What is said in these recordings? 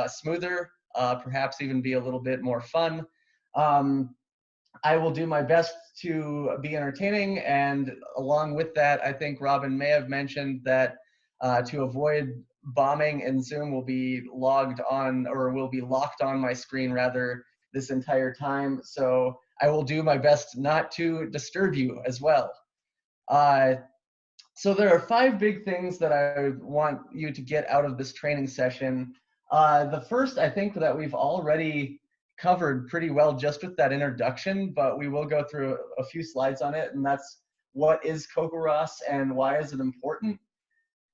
smoother, perhaps even be a little bit more fun. Um, I will do my best to be entertaining, and along with that, I think Robin may have mentioned that to avoid bombing in Zoom, will be logged on, or will be locked on my screen rather, this entire time. So I will do my best not to disturb you as well. Uh, so there are 5 big things that I want you to get out of this training session. The first, I think that we've already covered pretty well just with that introduction, but we will go through a few slides on it, and that's what is CoCoRaHs and why is it important.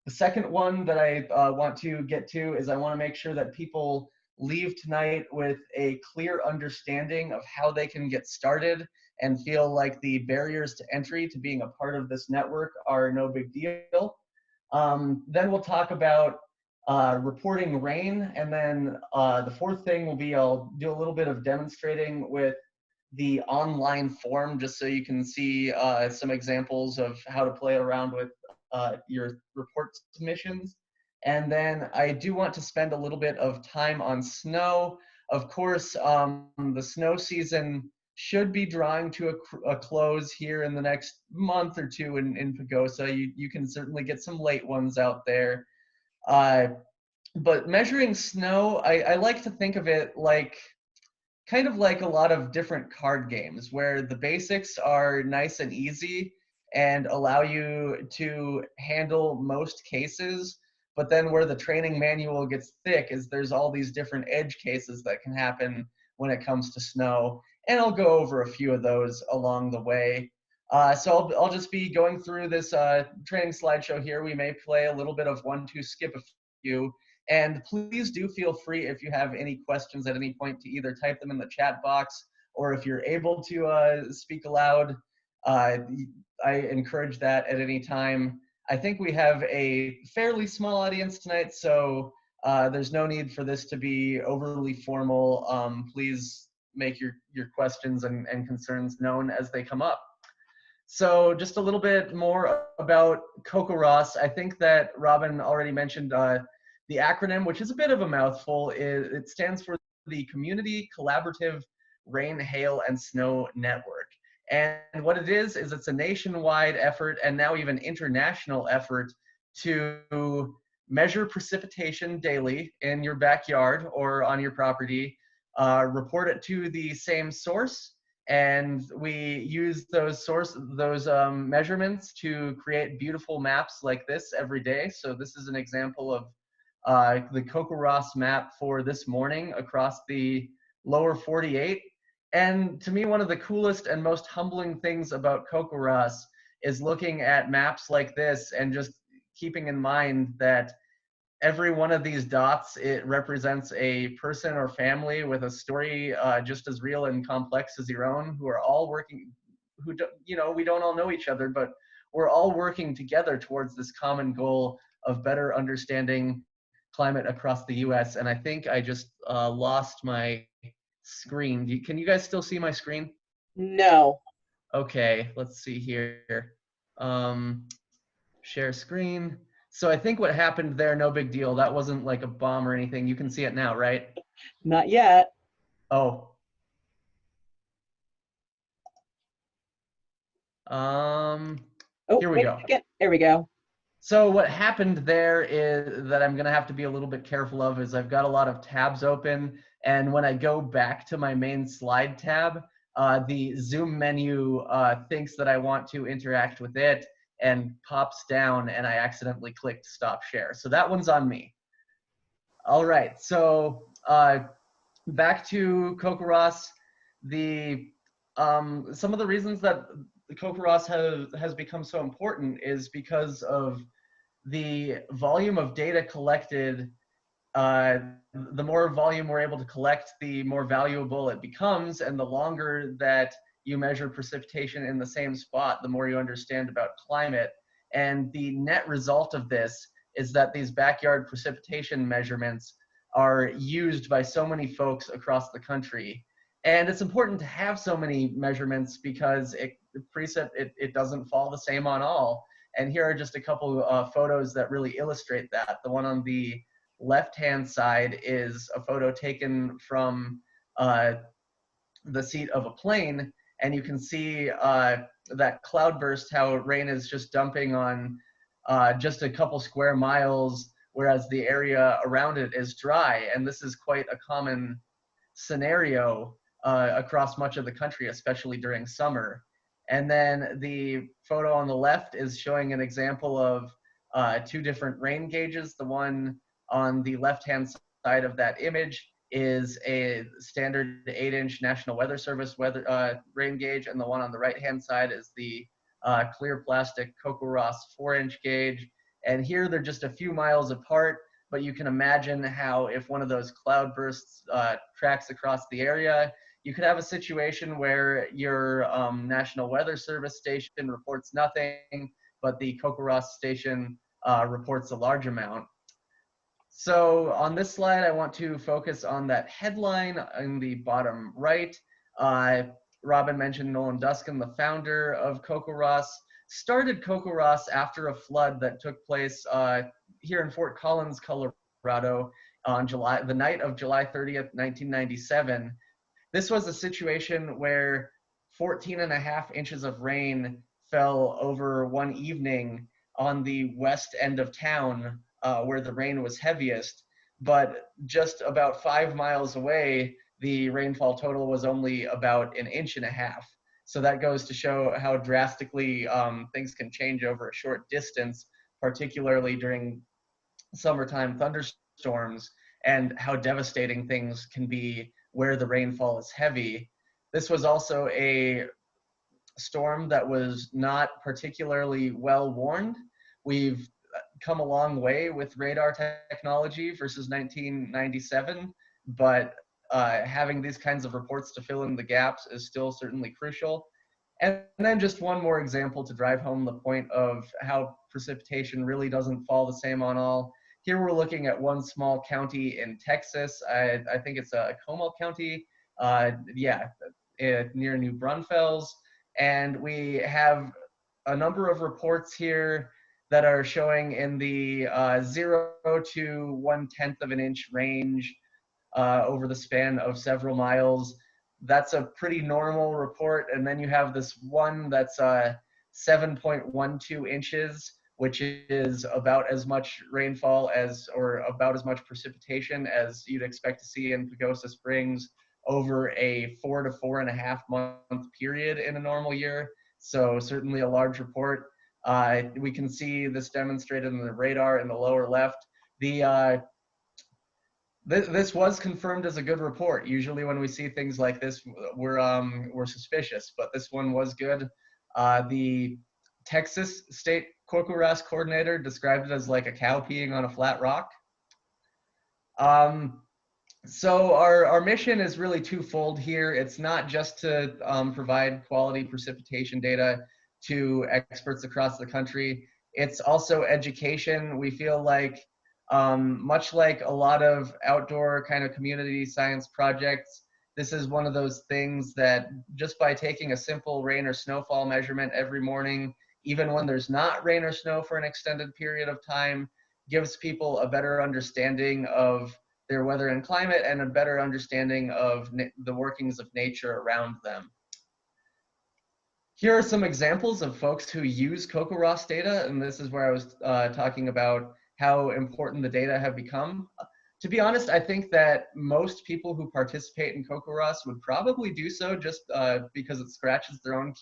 The second one that I want to get to is I want to make sure that people leave tonight with a clear understanding of how they can get started and feel like the barriers to entry to being a part of this network are no big deal. Then we'll talk about reporting rain, and then the fourth thing will be I'll do a little bit of demonstrating with the online form, just so you can see some examples of how to play around with your report submissions. And then I do want to spend a little bit of time on snow. Of course, the snow season should be drawing to a close here in the next month or two in Pagosa. You can certainly get some late ones out there. But measuring snow, I like to think of it like kind of like a lot of different card games where the basics are nice and easy and allow you to handle most cases, but then where the training manual gets thick is there's all these different edge cases that can happen when it comes to snow, and I'll go over a few of those along the way. So I'll just be going through this training slideshow here. We may play a little bit of 1, 2, skip a few. And please do feel free, if you have any questions at any point, to either type them in the chat box, or if you're able to speak aloud, I encourage that at any time. I think we have a fairly small audience tonight, so there's no need for this to be overly formal. Please make your questions and concerns known as they come up. So just a little bit more about CoCoRaHs. I think that Robin already mentioned the acronym, which is a bit of a mouthful. It stands for the Community Collaborative Rain, Hail, and Snow Network. And what it is it's a nationwide effort, and now even international effort, to measure precipitation daily in your backyard or on your property, report it to the same source, and we use those measurements to create beautiful maps like this every day. So this is an example of the CoCoRaHs map for this morning across the lower 48. And to me, one of the coolest and most humbling things about CoCoRaHs is looking at maps like this and just keeping in mind that every one of these dots, it represents a person or family with a story just as real and complex as your own, who are all working, we don't all know each other, but we're all working together towards this common goal of better understanding climate across the US. And I think I just lost my screen. Can you guys still see my screen? No. Okay, let's see here. Share screen. So I think what happened there, no big deal. That wasn't like a bomb or anything. You can see it now, right? Not yet. Oh. Here we go. There we go. So what happened there is that I'm going to have to be a little bit careful of is I've got a lot of tabs open, and when I go back to my main slide tab, the Zoom menu thinks that I want to interact with it and pops down, and I accidentally clicked stop share. So that one's on me. All right, so back to CoCoRaHs. Some of the reasons that the CoCoRaHs has become so important is because of the volume of data collected. The more volume we're able to collect, the more valuable it becomes, and the longer that you measure precipitation in the same spot, the more you understand about climate. And the net result of this is that these backyard precipitation measurements are used by so many folks across the country. And it's important to have so many measurements because it doesn't fall the same on all. And here are just a couple photos that really illustrate that. The one on the left-hand side is a photo taken from the seat of a plane, and you can see that cloudburst, how rain is just dumping on just a couple square miles, whereas the area around it is dry. And this is quite a common scenario across much of the country, especially during summer. And then the photo on the left is showing an example of two different rain gauges. The one on the left-hand side of that image is a standard 8-inch National Weather Service rain gauge, and the one on the right-hand side is the clear plastic CoCoRaHs 4-inch gauge. And here they're just a few miles apart, but you can imagine how if one of those cloudbursts tracks across the area, you could have a situation where your National Weather Service station reports nothing, but the CoCoRaHs station reports a large amount. So on this slide, I want to focus on that headline in the bottom right. Robin mentioned Nolan Duskin, the founder of CoCoRaHs, started CoCoRaHs after a flood that took place here in Fort Collins, Colorado, on the night of July 30th, 1997. This was a situation where 14.5 inches of rain fell over one evening on the west end of town, where the rain was heaviest, but just about 5 miles away, the rainfall total was only about 1.5 inches. So that goes to show how drastically things can change over a short distance, particularly during summertime thunderstorms, and how devastating things can be where the rainfall is heavy. This was also a storm that was not particularly well warned. We've come a long way with radar technology versus 1997, but having these kinds of reports to fill in the gaps is still certainly crucial. And then just one more example to drive home the point of how precipitation really doesn't fall the same on all. Here we're looking at one small county in Texas. I think it's Comal County, near New Braunfels. And we have a number of reports here that are showing in the 0 to 1/10 of an inch range over the span of several miles. That's a pretty normal report. And then you have this one that's 7.12 inches, which is about as much rainfall or about as much precipitation as you'd expect to see in Pagosa Springs over a 4 to 4.5 month period in a normal year. So certainly a large report. We can see this demonstrated in the radar in the lower left. This was confirmed as a good report. Usually when we see things like this, we're suspicious, but this one was good. The Texas State CoCoRaHs coordinator described it as like a cow peeing on a flat rock. So our mission is really twofold here. It's not just to provide quality precipitation data to experts across the country. It's also education. We feel like much like a lot of outdoor kind of community science projects, this is one of those things that just by taking a simple rain or snowfall measurement every morning, even when there's not rain or snow for an extended period of time, gives people a better understanding of their weather and climate and a better understanding of the workings of nature around them. Here are some examples of folks who use CoCoRaHs data, and this is where I was talking about how important the data have become. To be honest, I think that most people who participate in CoCoRaHs would probably do so just because it scratches their own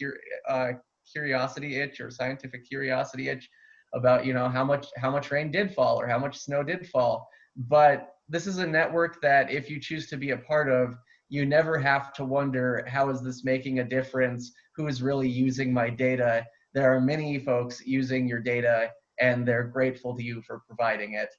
curiosity itch or scientific curiosity itch about how much rain did fall or how much snow did fall. But this is a network that if you choose to be a part of, you never have to wonder, how is this making a difference? Who is really using my data? There are many folks using your data, and they're grateful to you for providing it.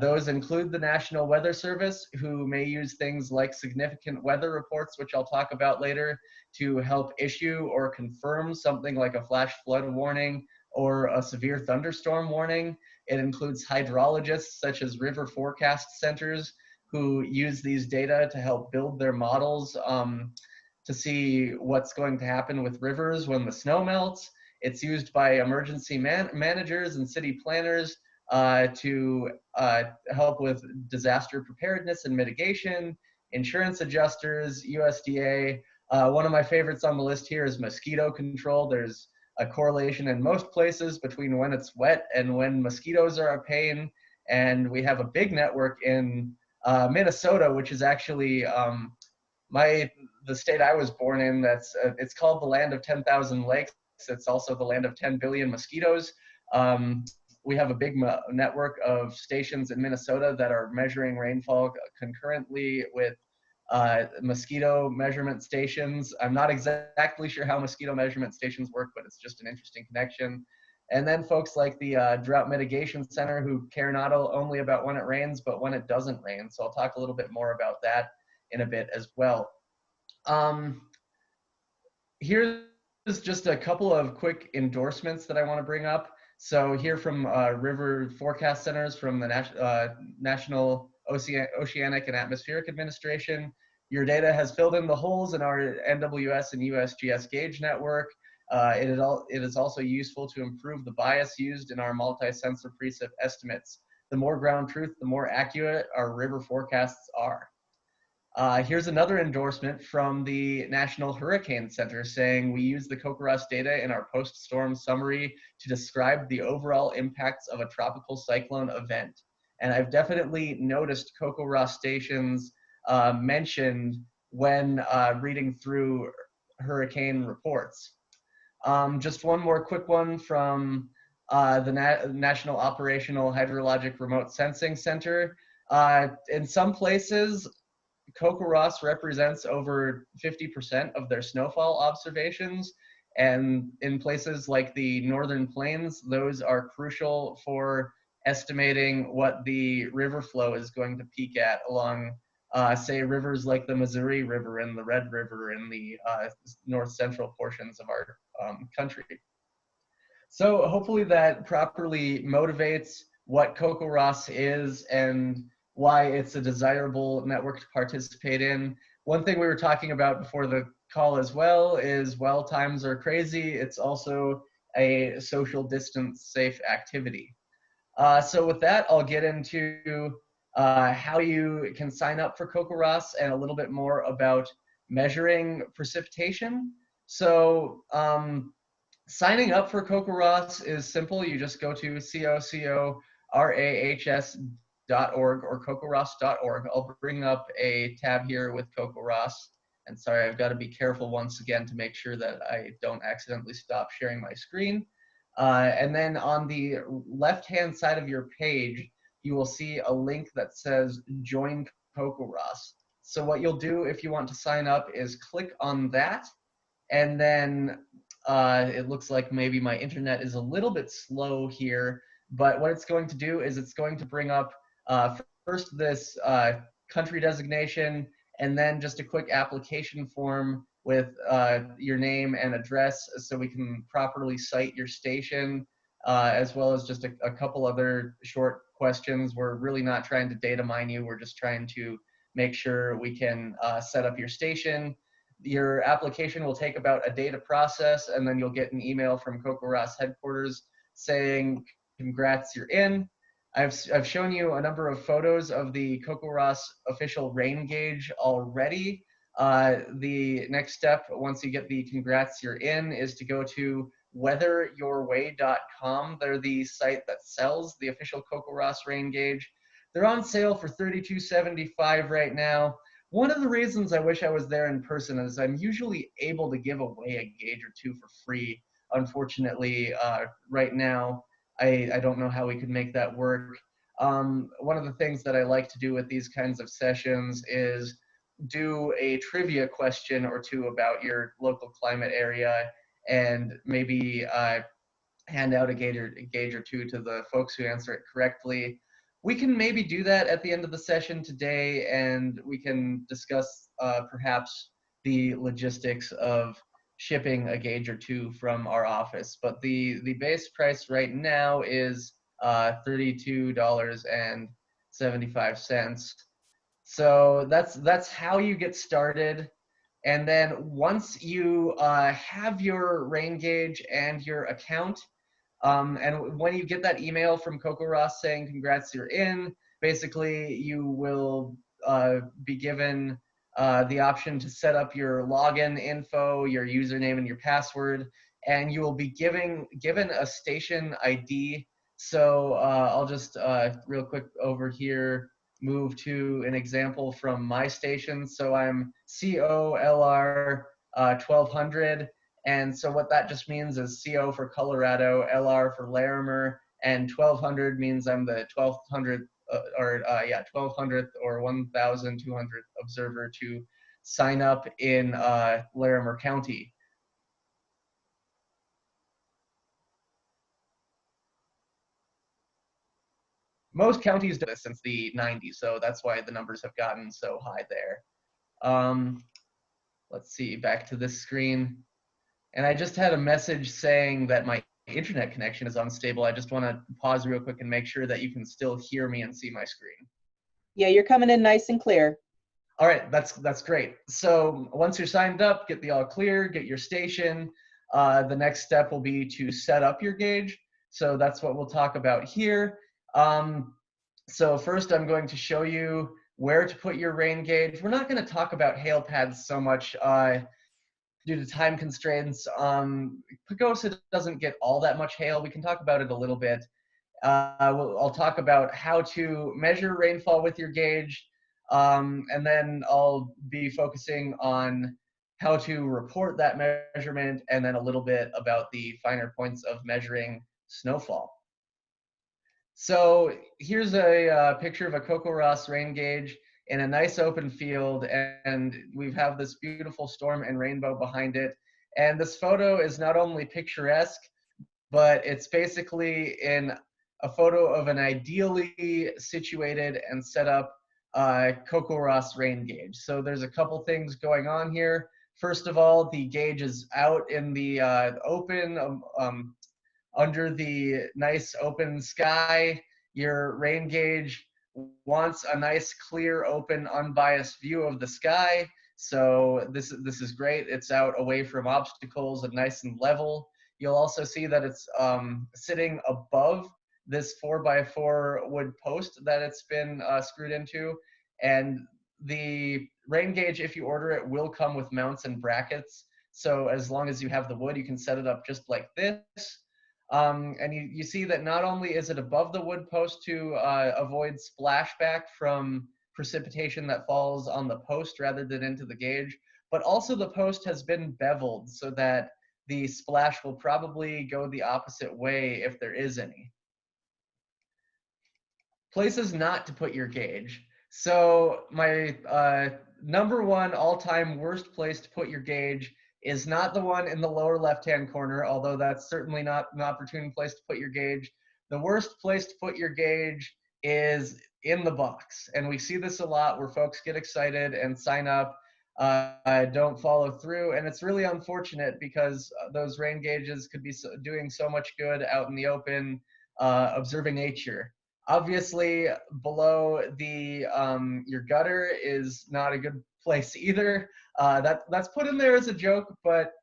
Those include the National Weather Service, who may use things like significant weather reports, which I'll talk about later, to help issue or confirm something like a flash flood warning or a severe thunderstorm warning. It includes hydrologists such as river forecast centers who use these data to help build their models to see what's going to happen with rivers when the snow melts. It's used by emergency managers and city planners to help with disaster preparedness and mitigation, insurance adjusters, USDA. One of my favorites on the list here is mosquito control. There's a correlation in most places between when it's wet and when mosquitoes are a pain. And we have a big network in Minnesota, which is actually the state I was born in. It's called the land of 10,000 lakes. It's also the land of 10 billion mosquitoes. We have a big network of stations in Minnesota that are measuring rainfall concurrently with mosquito measurement stations. I'm not exactly sure how mosquito measurement stations work, but it's just an interesting connection. And then folks like the Drought Mitigation Center, who care not only about when it rains, but when it doesn't rain. So I'll talk a little bit more about that in a bit as well. Here's just a couple of quick endorsements that I want to bring up. So here from River Forecast Centers from the National Oceanic and Atmospheric Administration, your data has filled in the holes in our NWS and USGS gauge network. It is also useful to improve the bias used in our multi-sensor precip estimates. The more ground truth, the more accurate our river forecasts are. Here's another endorsement from the National Hurricane Center saying we use the CoCoRaHs data in our post-storm summary to describe the overall impacts of a tropical cyclone event. And I've definitely noticed CoCoRaHs stations mentioned when reading through hurricane reports. Just one more quick one from the National Operational Hydrologic Remote Sensing Center. In some places, CoCoRaHs represents over 50% of their snowfall observations. And in places like the Northern Plains, those are crucial for estimating what the river flow is going to peak at along, say, rivers like the Missouri River and the Red River in the north central portions of our country. So hopefully that properly motivates what CoCoRaHs is and why it's a desirable network to participate in. One thing we were talking about before the call as well is while times are crazy, it's also a social distance safe activity. So with that, I'll get into how you can sign up for CoCoRaHs and a little bit more about measuring precipitation. So signing up for CoCoRaHs is simple. You just go to CoCoRaHs.org or CoCoRaHs.org. I'll bring up a tab here with CoCoRaHs. And sorry, I've got to be careful once again to make sure that I don't accidentally stop sharing my screen. And then on the left-hand side of your page, you will see a link that says Join CoCoRaHs. So what you'll do if you want to sign up is click on that, and then it looks like maybe my internet is a little bit slow here, but what it's going to do is it's going to bring up first this country designation, and then just a quick application form with your name and address so we can properly cite your station, as well as just a couple other short questions. We're really not trying to data mine you. We're just trying to make sure we can set up your station. Your application will take about a day to process, and then you'll get an email from CoCoRaHs headquarters saying, congrats, you're in. I've shown you a number of photos of the CoCoRaHs official rain gauge already. The next step, once you get the congrats, you're in, is to go to weatheryourway.com. They're the site that sells the official CoCoRaHs rain gauge. They're on sale for $32.75 right now. One of the reasons I wish I was there in person is I'm usually able to give away a gauge or two for free. Unfortunately, right now, I don't know how we could make that work. One of the things that I like to do with these kinds of sessions is do a trivia question or two about your local climate area, and maybe hand out a gauge or two to the folks who answer it correctly. We can maybe do that at the end of the session today, and we can discuss perhaps the logistics of shipping a gauge or two from our office. But the base price right now is $32.75. So that's how you get started. And then once you have your rain gauge and your account, And when you get that email from CoCoRaHs saying congrats, you're in, basically you will be given the option to set up your login info, your username, and your password, and you will be given a station ID. So I'll just real quick over here move to an example from my station. So I'm COLR 1200. And so what that just means is CO for Colorado, LR for Larimer, and 1200 means I'm the 1200th 1200th or 1200th observer to sign up in Larimer County. Most counties do this since the 90s, so that's why the numbers have gotten so high there. Let's see, back to this screen. And I just had a message saying that my internet connection is unstable. I just want to pause real quick and make sure that you can still hear me and see my screen. Yeah, you're coming in nice and clear. All right, that's great. So once you're signed up, get the all clear, get your station. The next step will be to set up your gauge. So that's what we'll talk about here. So first I'm going to show you where to put your rain gauge. We're not going to talk about hail pads so much due to time constraints. Pagosa doesn't get all that much hail. We can talk about it a little bit. I'll talk about how to measure rainfall with your gauge, and then I'll be focusing on how to report that measurement, and then a little bit about the finer points of measuring snowfall. So here's a picture of a CoCoRaHs rain gauge in a nice open field, and we have this beautiful storm and rainbow behind it. And this photo is not only picturesque, but it's basically in a photo of an ideally situated and set up CoCoRaHs rain gauge. So there's a couple things going on here. First of all, the gauge is out in the open, under the nice open sky. Your rain gauge wants a nice, clear, open, unbiased view of the sky. So this is great. It's out away from obstacles and nice and level. You'll also see that it's sitting above this 4x4 wood post that it's been screwed into. And the rain gauge, if you order it, will come with mounts and brackets. So as long as you have the wood, you can set it up just like this. And you see that not only is it above the wood post to avoid splashback from precipitation that falls on the post rather than into the gauge, but also the post has been beveled so that the splash will probably go the opposite way if there is any. Places not to put your gauge. So my number one all-time worst place to put your gauge is not the one in the lower left-hand corner, although that's certainly not an opportune place to put your gauge. The worst place to put your gauge is in the box. And we see this a lot where folks get excited and sign up, don't follow through. And it's really unfortunate because those rain gauges could be doing so much good out in the open, observing nature. Obviously, below the your gutter is not a good place either. That's put in there as a joke, but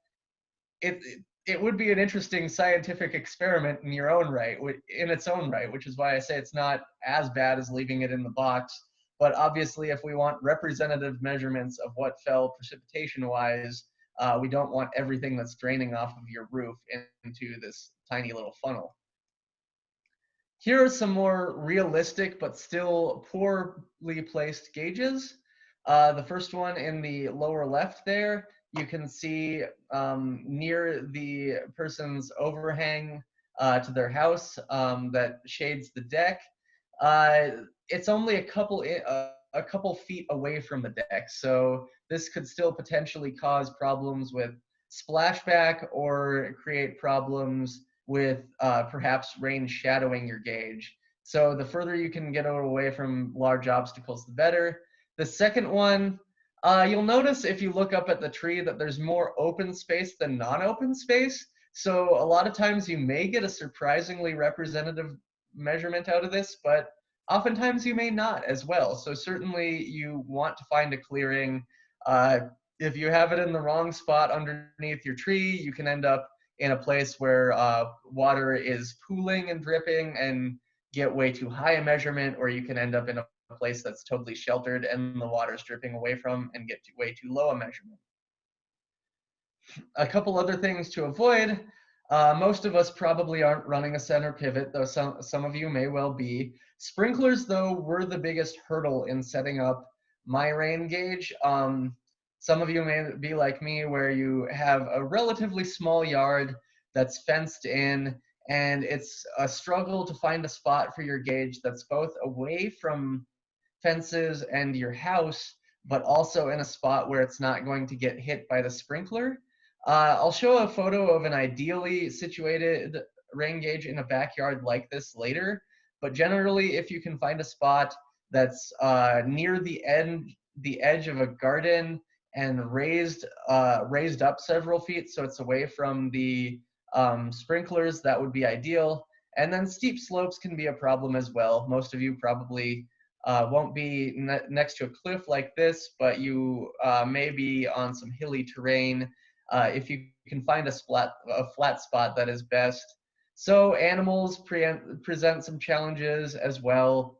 it would be an interesting scientific experiment in your own right, in its own right, which is why I say it's not as bad as leaving it in the box. But obviously, if we want representative measurements of what fell precipitation-wise, we don't want everything that's draining off of your roof into this tiny little funnel. Here are some more realistic but still poorly placed gauges. The first one in the lower left there, you can see near the person's overhang to their house that shades the deck. It's only a couple feet away from the deck, so this could still potentially cause problems with splashback or create problems with perhaps rain shadowing your gauge. So the further you can get away from large obstacles, the better. The second one, you'll notice if you look up at the tree that there's more open space than non-open space. So a lot of times you may get a surprisingly representative measurement out of this, but oftentimes you may not as well. So certainly you want to find a clearing. If you have it in the wrong spot underneath your tree, you can end up in a place where water is pooling and dripping and get way too high a measurement, or you can end up in a place that's totally sheltered and the water's dripping away from and get to way too low a measurement. A couple other things to avoid. Most of us probably aren't running a center pivot, though some of you may well be. Sprinklers, though, were the biggest hurdle in setting up my rain gauge. Some of you may be like me, where you have a relatively small yard that's fenced in, and it's a struggle to find a spot for your gauge that's both away from fences and your house, but also in a spot where it's not going to get hit by the sprinkler. I'll show a photo of an ideally situated rain gauge in a backyard like this later, but generally if you can find a spot that's near the edge of a garden and raised up several feet so it's away from the sprinklers, that would be ideal. And then steep slopes can be a problem as well. Most of you probably won't be next to a cliff like this, but you may be on some hilly terrain. If you can find a flat spot, that is best. So animals present some challenges as well.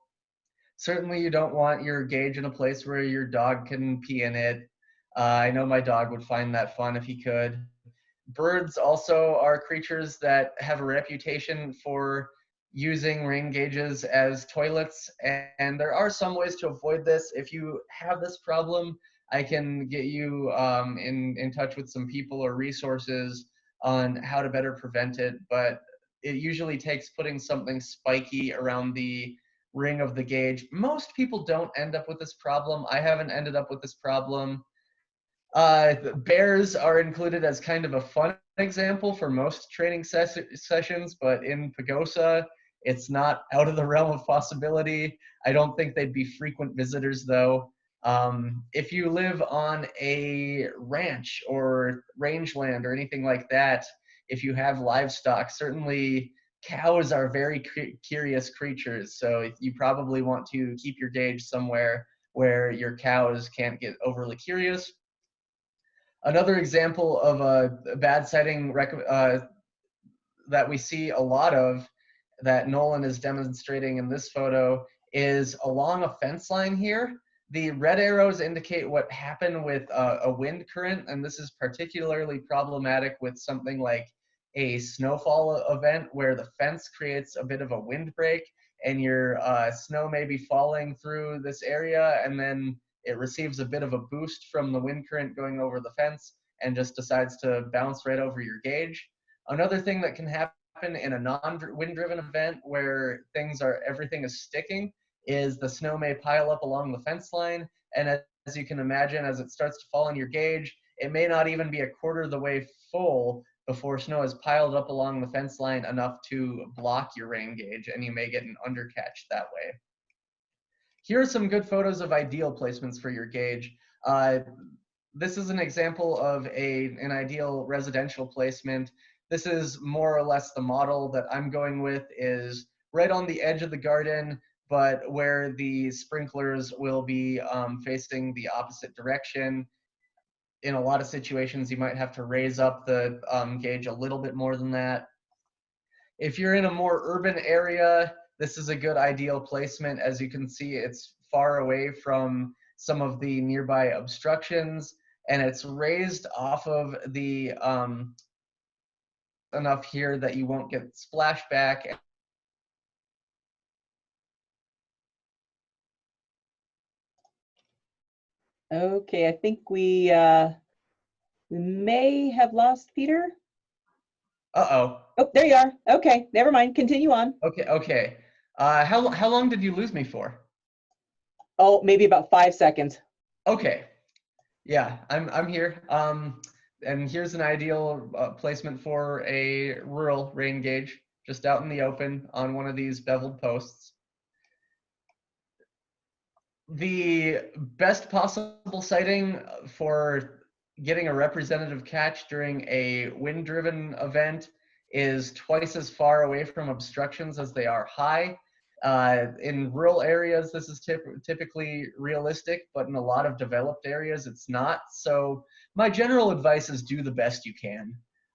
Certainly you don't want your gauge in a place where your dog can pee in it. I know my dog would find that fun if he could. Birds also are creatures that have a reputation for using rain gauges as toilets, and there are some ways to avoid this. If you have this problem, I can get you in touch with some people or resources on how to better prevent it, but it usually takes putting something spiky around the ring of the gauge. Most people don't end up with this problem. I haven't ended up with this problem. Bears are included as kind of a fun example for most training sessions, but in Pagosa, it's not out of the realm of possibility. I don't think they'd be frequent visitors, though. If you live on a ranch or rangeland or anything like that, if you have livestock, certainly cows are very curious creatures, so you probably want to keep your gauge somewhere where your cows can't get overly curious. Another example of a bad sighting that we see a lot of, that Nolan is demonstrating in this photo, is along a fence line here. The red arrows indicate what happened with a wind current, and this is particularly problematic with something like a snowfall event where the fence creates a bit of a windbreak, and your snow may be falling through this area, and then it receives a bit of a boost from the wind current going over the fence and just decides to bounce right over your gauge. Another thing that can happen in a non-wind driven event where everything is sticking is the snow may pile up along the fence line, and as you can imagine, as it starts to fall on your gauge, it may not even be a quarter of the way full before snow is piled up along the fence line enough to block your rain gauge, and you may get an undercatch that way. Here are some good photos of ideal placements for your gauge. This is an example of an ideal residential placement. This is more or less the model that I'm going with, is right on the edge of the garden, but where the sprinklers will be facing the opposite direction. In a lot of situations, you might have to raise up the gauge a little bit more than that. If you're in a more urban area, this is a good ideal placement. As you can see, it's far away from some of the nearby obstructions, and it's raised off of the enough here that you won't get splashback. Okay, I think we may have lost Peter. Uh-oh. Oh, there you are. Okay, never mind. Continue on. Okay. How long did you lose me for? Oh, maybe about 5 seconds. Okay. Yeah, I'm here. And here's an ideal placement for a rural rain gauge, just out in the open on one of these beveled posts. The best possible sighting for getting a representative catch during a wind-driven event is twice as far away from obstructions as they are high. In rural areas, this is typically realistic, but in a lot of developed areas, it's not. So my general advice is do the best you can.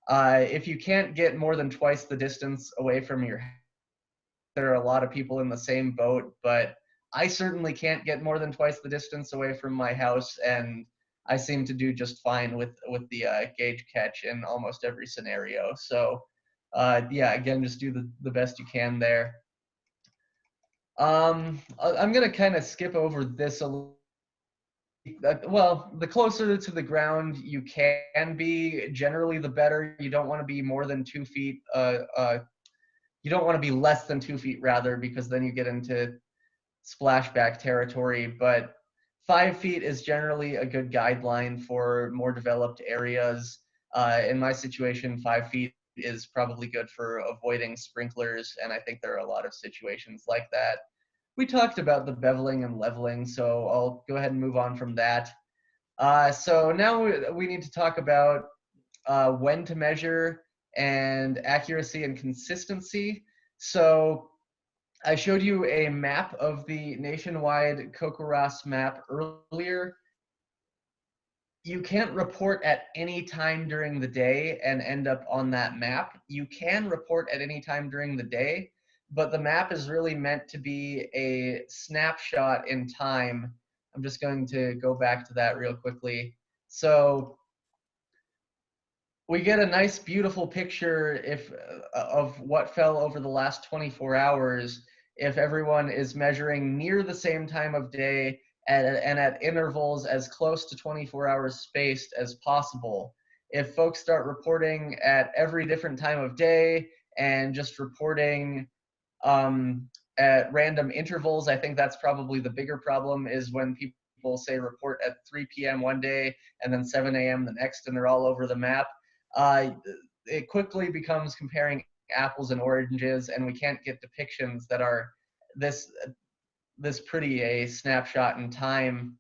If you can't get more than twice the distance away from your house, there are a lot of people in the same boat, but I certainly can't get more than twice the distance away from my house, and I seem to do just fine with the gauge catch in almost every scenario. So yeah, again, just do the best you can there. I'm gonna kind of skip over this a little. Well, the closer to the ground you can be, generally the better. You don't want to be more than 2 feet. You don't want to be less than 2 feet, rather, because then you get into splashback territory. But 5 feet is generally a good guideline for more developed areas. In my situation, 5 feet is probably good for avoiding sprinklers, and I think there are a lot of situations like that. We talked about the beveling and leveling, so I'll go ahead and move on from that. So now we need to talk about when to measure and accuracy and consistency. So I showed you a map of the nationwide CoCoRaHs map earlier. You can't report at any time during the day and end up on that map. You can report at any time during the day, but the map is really meant to be a snapshot in time. I'm just going to go back to that real quickly. So we get a nice, beautiful picture of what fell over the last 24 hours if everyone is measuring near the same time of day and at intervals as close to 24 hours spaced as possible. If folks start reporting at every different time of day and just reporting at random intervals, I think that's probably the bigger problem, is when people say report at 3 p.m. one day and then 7 a.m. the next, and they're all over the map. Uh, it quickly becomes comparing apples and oranges, and we can't get depictions that are this pretty a snapshot in time.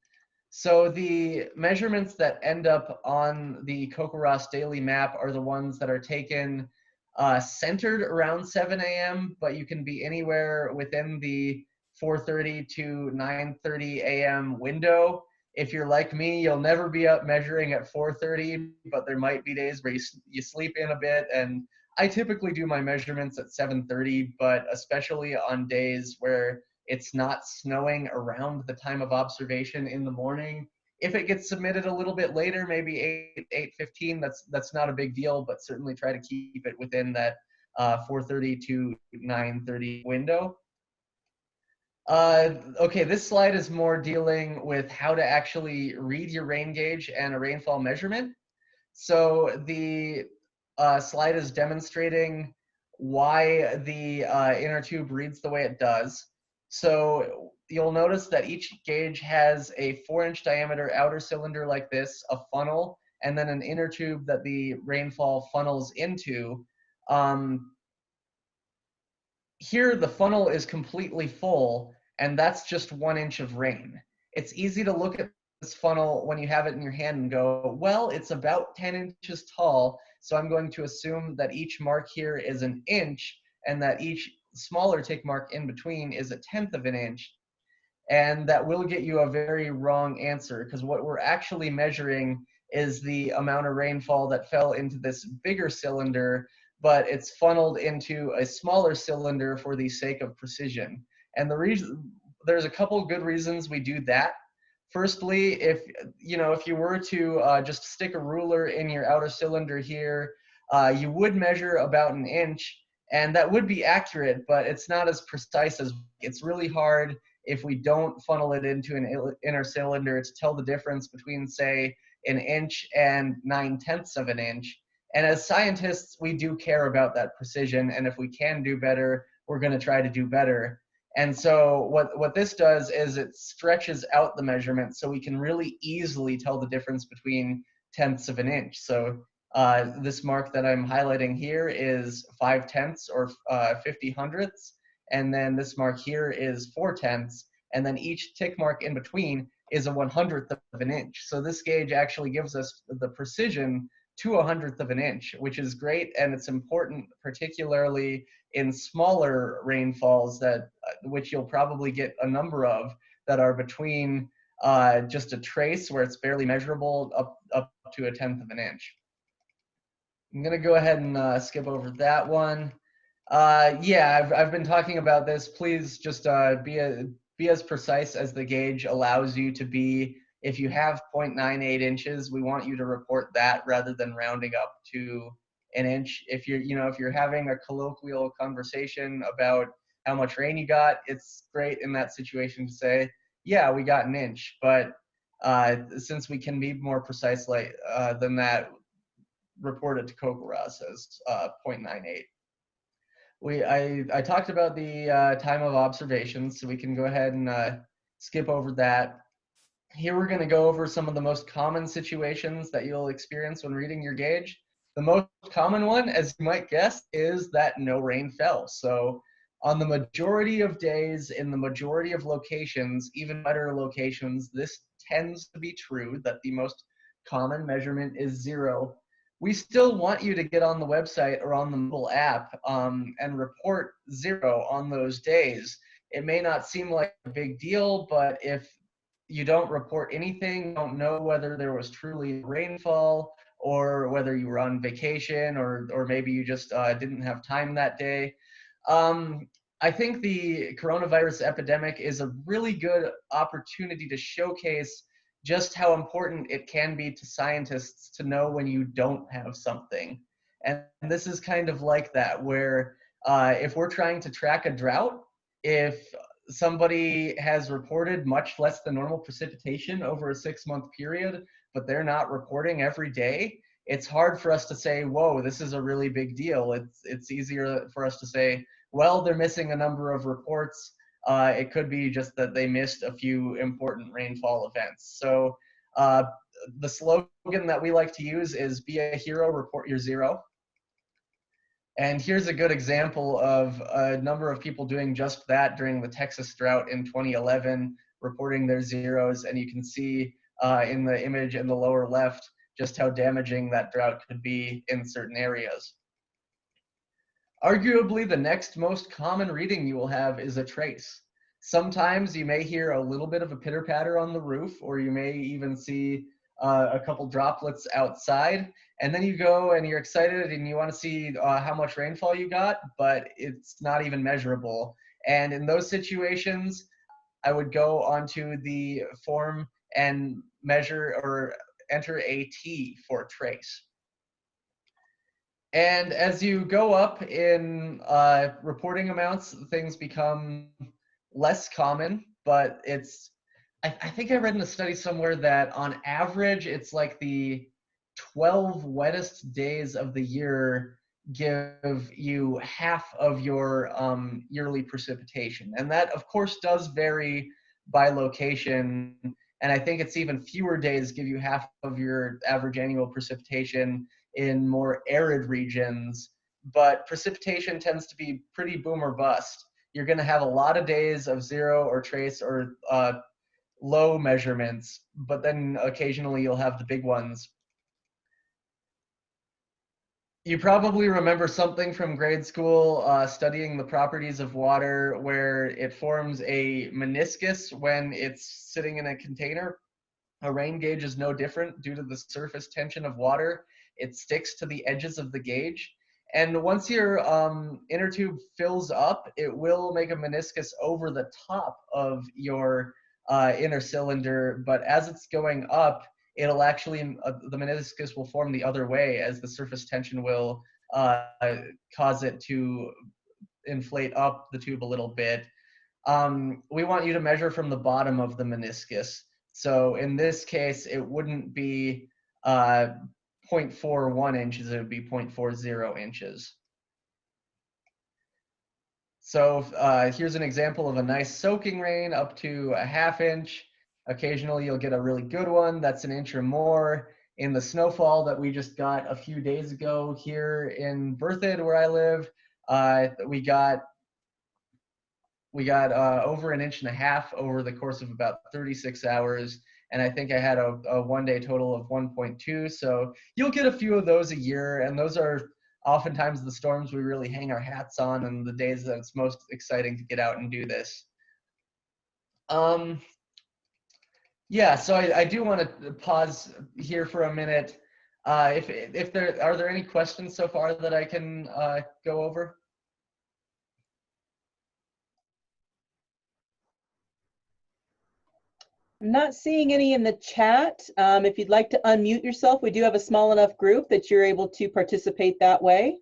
So the measurements that end up on the CoCoRaHs daily map are the ones that are taken centered around 7 a.m., but you can be anywhere within the 4:30 to 9:30 a.m. window. If you're like me, you'll never be up measuring at 4:30, but there might be days where you sleep in a bit, and I typically do my measurements at 7:30, but especially on days where it's not snowing around the time of observation in the morning. If it gets submitted a little bit later, maybe 8:15, that's not a big deal, but certainly try to keep it within that 4:30 to 9:30 window. Okay, this slide is more dealing with how to actually read your rain gauge and a rainfall measurement. So the slide is demonstrating why the inner tube reads the way it does. So you'll notice that each gauge has a 4-inch diameter outer cylinder like this, a funnel, and then an inner tube that the rainfall funnels into. Here the funnel is completely full, and that's just 1 inch of rain. It's easy to look at this funnel when you have it in your hand and go, well, it's about 10 inches tall, so I'm going to assume that each mark here is an inch, and that each smaller tick mark in between is 1/10 of an inch. And that will get you a very wrong answer, because what we're actually measuring is the amount of rainfall that fell into this bigger cylinder, but it's funneled into a smaller cylinder for the sake of precision. And there's a couple good reasons we do that. Firstly, if you were to just stick a ruler in your outer cylinder here, you would measure about an inch, and that would be accurate, but it's not as precise as it's really hard if we don't funnel it into an inner cylinder to tell the difference between, say, an inch and 9/10 of an inch. And as scientists, we do care about that precision, and if we can do better, we're going to try to do better. And so what this does is it stretches out the measurement so we can really easily tell the difference between 1/10 of an inch. So this mark that I'm highlighting here is 5/10 or 50 hundredths. And then this mark here is 4/10, and then each tick mark in between is a 1/100th of an inch. So this gauge actually gives us the precision to a 100th of an inch, which is great, and it's important particularly in smaller rainfalls which you'll probably get a number of, that are between just a trace where it's barely measurable up to 1/10 of an inch. I'm gonna go ahead and skip over that one. Yeah, I've been talking about this. Please just be as precise as the gauge allows you to be. If you have 0.98 inches, we want you to report that rather than rounding up to an inch. If you're having a colloquial conversation about how much rain you got, it's great in that situation to say, yeah, we got an inch. But since we can be more precise than that, report it to CoCoRaHs as 0.98. I talked about the time of observation, so we can go ahead and skip over that. Here we're going to go over some of the most common situations that you'll experience when reading your gauge. The most common one, as you might guess, is that no rain fell. So on the majority of days, in the majority of locations, even better locations, this tends to be true, that the most common measurement is 0. We still want you to get on the website or on the mobile app and report 0 on those days. It may not seem like a big deal, but if you don't report anything, don't know whether there was truly rainfall or whether you were on vacation or maybe you just didn't have time that day. I think the coronavirus epidemic is a really good opportunity to showcase just how important it can be to scientists to know when you don't have something. And this is kind of like that, where if we're trying to track a drought, if somebody has reported much less than normal precipitation over a 6-month period, but they're not reporting every day, it's hard for us to say, whoa, this is a really big deal. It's easier for us to say, well, they're missing a number of reports. It could be just that they missed a few important rainfall events. So the slogan that we like to use is be a hero, report your 0. And here's a good example of a number of people doing just that during the Texas drought in 2011, reporting their 0s. And you can see in the image in the lower left just how damaging that drought could be in certain areas. Arguably, the next most common reading you will have is a trace. Sometimes you may hear a little bit of a pitter patter on the roof, or you may even see a couple droplets outside. And then you go and you're excited and you want to see how much rainfall you got, but it's not even measurable. And in those situations, I would go onto the form and measure or enter a T for trace. And as you go up in reporting amounts, things become less common, but I think I read in a study somewhere that on average, it's like the 12 wettest days of the year give you half of your yearly precipitation. And that, of course, does vary by location. And I think it's even fewer days give you half of your average annual precipitation in more arid regions. But precipitation tends to be pretty boom or bust. You're going to have a lot of days of 0 or trace or low measurements, but then occasionally you'll have the big ones. You probably remember something from grade school studying the properties of water where it forms a meniscus when it's sitting in a container. A rain gauge is no different due to the surface tension of water. It sticks to the edges of the gauge. And once your inner tube fills up, it will make a meniscus over the top of your inner cylinder. But as it's going up, it'll actually, the meniscus will form the other way as the surface tension will cause it to inflate up the tube a little bit. We want you to measure from the bottom of the meniscus. So in this case, it wouldn't be 0.41 inches, it would be 0.40 inches. So here's an example of a nice soaking rain up to a ½ inch. Occasionally you'll get a really good one that's an inch or more. In the snowfall that we just got a few days ago here in Berthoud, where I live, we got over an inch and a half over the course of about 36 hours. And I think I had a one-day total of 1.2. So you'll get a few of those a year. And those are oftentimes the storms we really hang our hats on and the days that it's most exciting to get out and do this. Yeah, so I do want to pause here for a minute. If there are there any questions so far that I can go over? I'm not seeing any in the chat. If you'd like to unmute yourself, we do have a small enough group that you're able to participate that way.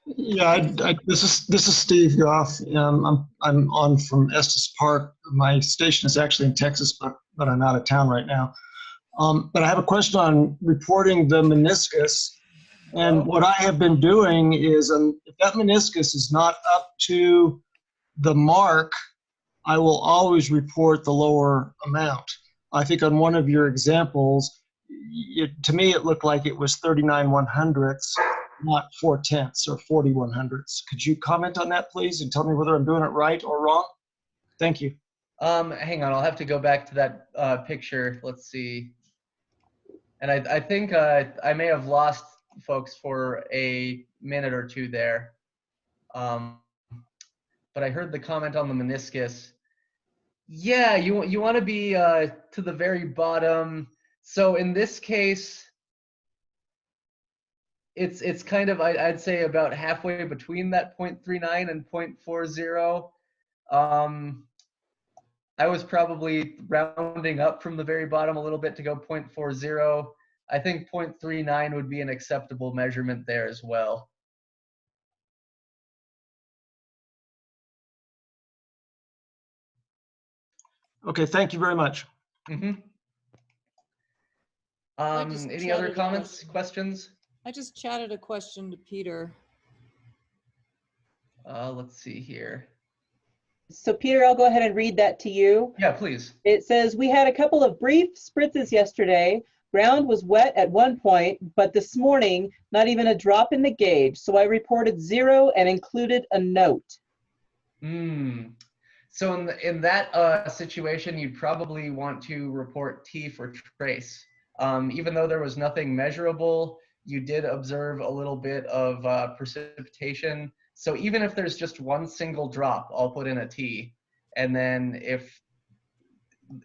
Yeah, this is Steve Goff. I'm on from Estes Park. My station is actually in Texas, but I'm out of town right now. But I have a question on reporting the meniscus. And Hello? what I have been doing is, if that meniscus is not up to the mark, I will always report the lower amount. I think on one of your examples, to me it looked like it was 39/100ths, not 4/10ths or 40/100ths. Could you comment on that, please, and tell me whether I'm doing it right or wrong? Thank you. Hang on, I'll have to go back to that picture. Let's see. And I think I may have lost folks for a minute or two there. But I heard the comment on the meniscus. Yeah, you want to be to the very bottom. So in this case, it's kind of I'd say about halfway between that 0.39 and 0.40. I was probably rounding up from the very bottom a little bit to go 0.40. I think 0.39 would be an acceptable measurement there as well. Okay, thank you very much. Mm-hmm. Any other comments, questions? I just chatted a question to Peter. Let's see here. So Peter, I'll go ahead and read that to you. Yeah, please. It says, we had a couple of brief spritzes yesterday. Ground was wet at one point, but this morning, not even a drop in the gauge. So I reported 0 and included a note. So in that situation, you'd probably want to report T for trace. Even though there was nothing measurable, you did observe a little bit of precipitation. So even if there's just one single drop, I'll put in a T. And then if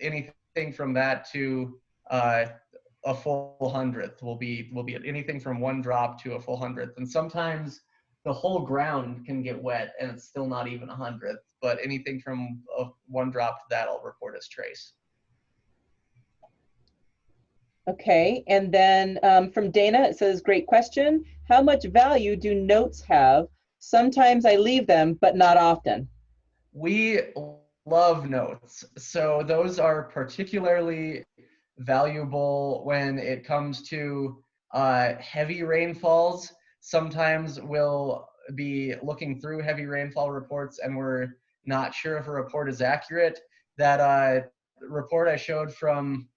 anything from that to a full hundredth will be anything from one drop to a full hundredth. And sometimes the whole ground can get wet and it's still not even a hundredth, but anything from one drop to that I'll report as trace. Okay, and then from Dana, it says, great question. How much value do notes have? Sometimes I leave them, but not often. We love notes. So those are particularly valuable when it comes to heavy rainfalls. Sometimes we'll be looking through heavy rainfall reports and we're not sure if a report is accurate. That report I showed from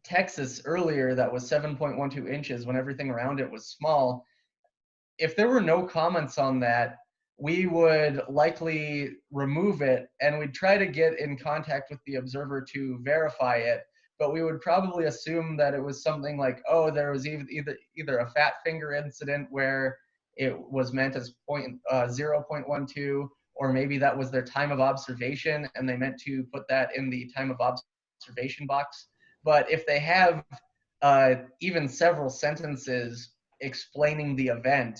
Texas earlier that was 7.12 inches when everything around it was small. If there were no comments on that, we would likely remove it and we'd try to get in contact with the observer to verify it. But we would probably assume that it was something like, oh, there was either a fat finger incident where it was meant as 0.12, or maybe that was their time of observation and they meant to put that in the time of observation box. But if they have even several sentences explaining the event,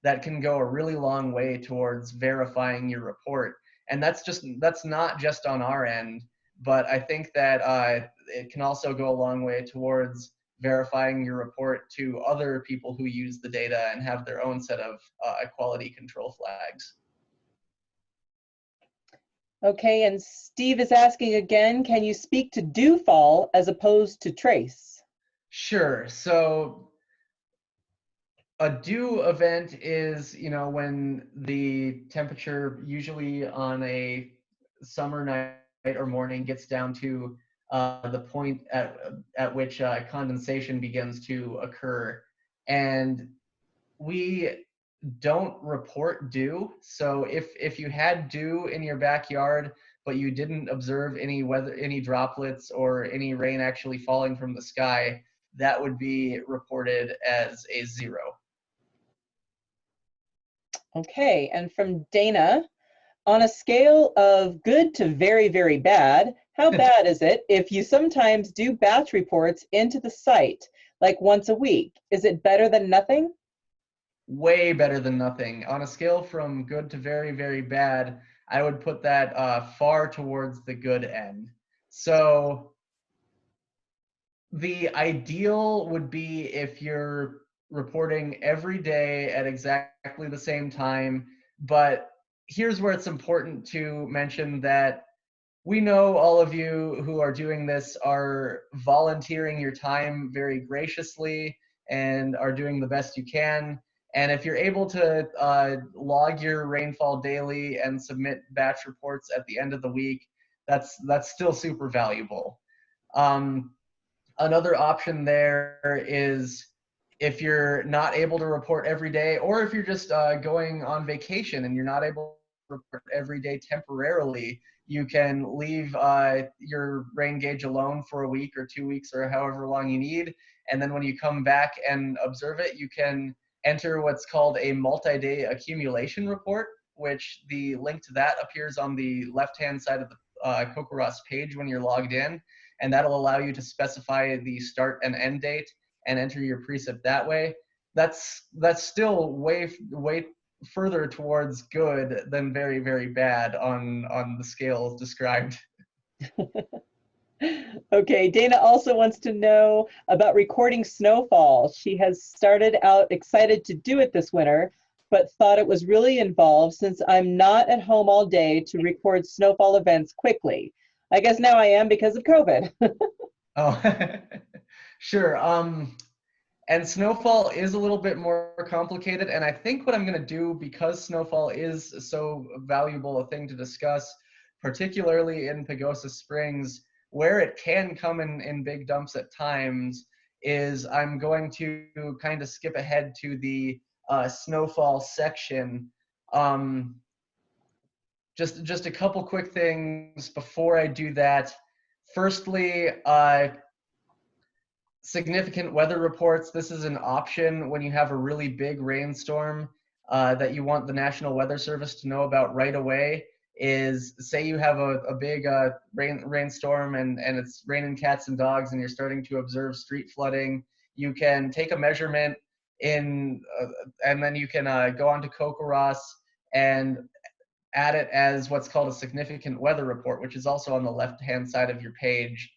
that can go a really long way towards verifying your report. And that's not just on our end, but I think that it can also go a long way towards verifying your report to other people who use the data and have their own set of quality control flags. Okay, and Steve is asking again, can you speak to dewfall as opposed to trace? Sure. So a dew event is, when the temperature, usually on a summer night or morning, gets down to the point at which condensation begins to occur. And we don't report dew. So if you had dew in your backyard, but you didn't observe any droplets or any rain actually falling from the sky, that would be reported as a 0. Okay, and from Dana, On a scale of good to very, very bad, how bad is it if you sometimes do batch reports into the site, like once a week? Is it better than nothing? Way better than nothing. On a scale from good to very, very bad, I would put that far towards the good end. So the ideal would be if you're reporting every day at exactly the same time, but here's where it's important to mention that we know all of you who are doing this are volunteering your time very graciously and are doing the best you can. And if you're able to log your rainfall daily and submit batch reports at the end of the week, that's still super valuable. Um, Another option there is if you're not able to report every day, or if you're just going on vacation and you're not able to report every day temporarily, you can leave your rain gauge alone for a week or 2 weeks or however long you need. And then when you come back and observe it, you can enter what's called a multi-day accumulation report, which the link to that appears on the left-hand side of the CoCoRaHs page when you're logged in. And that'll allow you to specify the start and end date and enter your precip that way. That's still way further towards good than very, very bad on the scale described. Okay, Dana also wants to know about recording snowfall. She has started out excited to do it this winter, but thought it was really involved since I'm not at home all day to record snowfall events quickly. I guess now I am because of COVID. Oh, sure. And snowfall is a little bit more complicated. And I think what I'm going to do, because snowfall is so valuable a thing to discuss, particularly in Pagosa Springs, where it can come in big dumps at times, is I'm going to kind of skip ahead to the snowfall section. Just a couple quick things before I do that. Firstly, significant weather reports. This is an option when you have a really big rainstorm that you want the National Weather Service to know about right away. Is say you have a big rainstorm and it's raining cats and dogs and you're starting to observe street flooding. You can take a measurement in and then you can go onto CoCoRaHs and add it as what's called a significant weather report, which is also on the left-hand side of your page.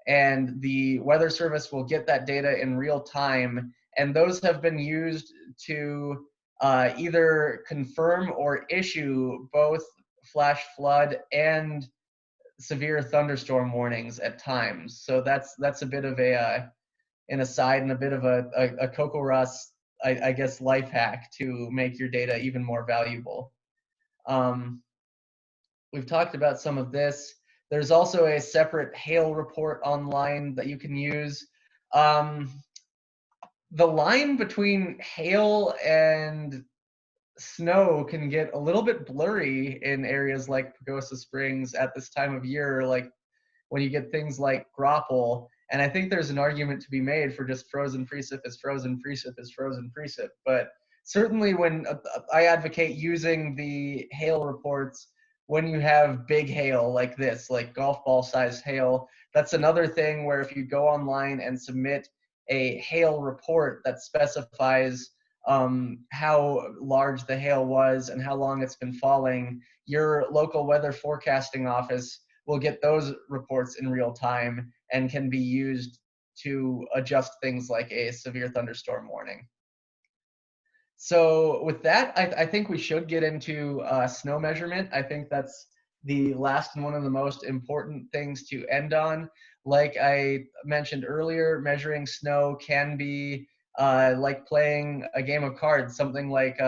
And the Weather Service will get that data in real time. And those have been used to either confirm or issue both flash flood and severe thunderstorm warnings at times. So that's a bit of an aside and a bit of a CoCoRaHs, I guess, life hack to make your data even more valuable. We've talked about some of this. There's also a separate hail report online that you can use. The line between hail and snow can get a little bit blurry in areas like Pagosa Springs at this time of year, like when you get things like grapple. And I think there's an argument to be made for just frozen precip is frozen precip is frozen precip. But certainly when I advocate using the hail reports when you have big hail like this, like golf ball sized hail. That's another thing where if you go online and submit a hail report that specifies how large the hail was and how long it's been falling, your local weather forecasting office will get those reports in real time and can be used to adjust things like a severe thunderstorm warning. So with that, I think we should get into snow measurement. I think that's the last and one of the most important things to end on. Like I mentioned earlier, measuring snow can be like playing a game of cards, something like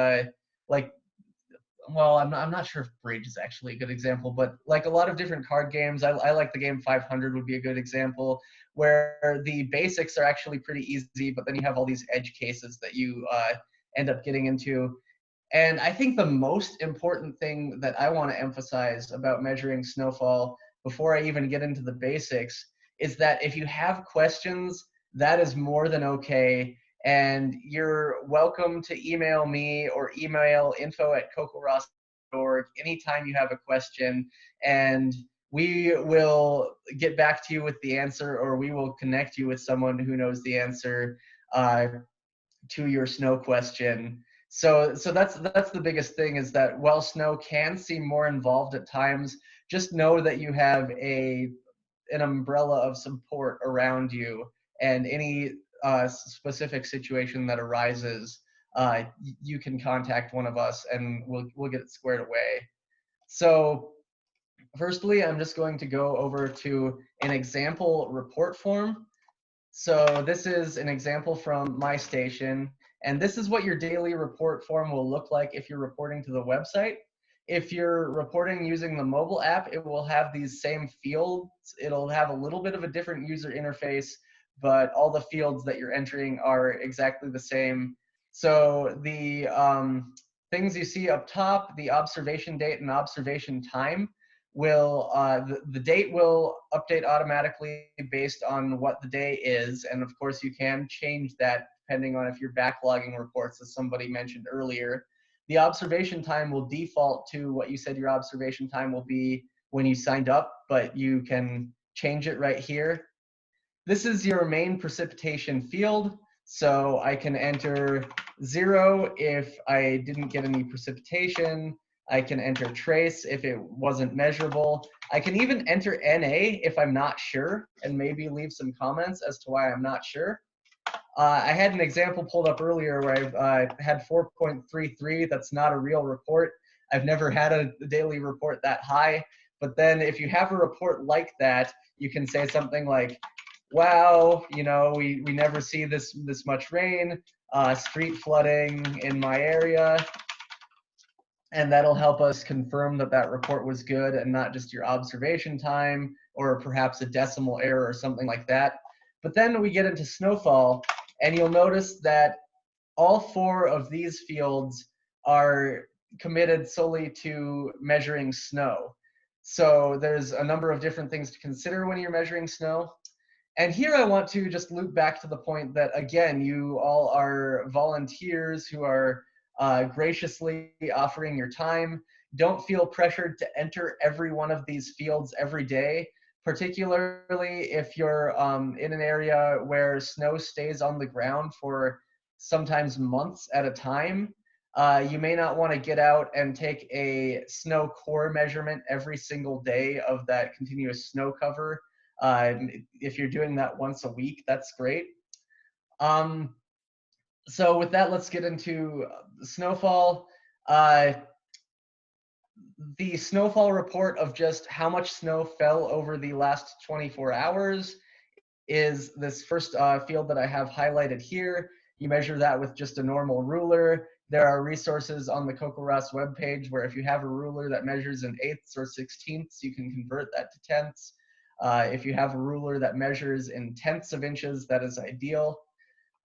well, I'm not sure if bridge is actually a good example, but like a lot of different card games, I like the game 500 would be a good example, where the basics are actually pretty easy, but then you have all these edge cases that you end up getting into. And I think the most important thing that I want to emphasize about measuring snowfall before I even get into the basics is that if you have questions, that is more than okay. And you're welcome to email me or email info@cocorahs anytime you have a question, and we will get back to you with the answer, or we will connect you with someone who knows the answer to your snow question. So that's the biggest thing, is that while snow can seem more involved at times, just know that you have an umbrella of support around you, and any specific situation that arises, you can contact one of us and we'll get it squared away. So firstly, I'm just going to go over to an example report form. So this is an example from my station, and this is what your daily report form will look like if you're reporting to the website. If you're reporting using the mobile app, it will have these same fields. It'll have a little bit of a different user interface, but all the fields that you're entering are exactly the same. So the things you see up top, the observation date and observation time, will the date will update automatically based on what the day is, and of course you can change that depending on if you're backlogging reports, as somebody mentioned earlier. The observation time will default to what you said your observation time will be when you signed up, but you can change it right here. This is your main precipitation field, so I can enter 0 if I didn't get any precipitation. I can enter trace if it wasn't measurable. I can even enter NA if I'm not sure, and maybe leave some comments as to why I'm not sure. I had an example pulled up earlier where I've had 4.33. That's not a real report. I've never had a daily report that high. But then if you have a report like that, you can say something like, wow, you know, we never see this much rain, street flooding in my area. And that'll help us confirm that that report was good and not just your observation time or perhaps a decimal error or something like that. But then we get into snowfall, and you'll notice that all 4 of these fields are committed solely to measuring snow. So there's a number of different things to consider when you're measuring snow. And here I want to just loop back to the point that, again, you all are volunteers who are graciously offering your time. Don't feel pressured to enter every one of these fields every day, particularly if you're in an area where snow stays on the ground for sometimes months at a time. You may not want to get out and take a snow core measurement every single day of that continuous snow cover. If you're doing that once a week, that's great. So with that, let's get into snowfall. The snowfall report of just how much snow fell over the last 24 hours is this first field that I have highlighted here. You measure that with just a normal ruler. There are resources on the CoCoRaHs webpage where if you have a ruler that measures in 1/8 or 1/16, you can convert that to tenths. If you have a ruler that measures in tenths of inches, that is ideal.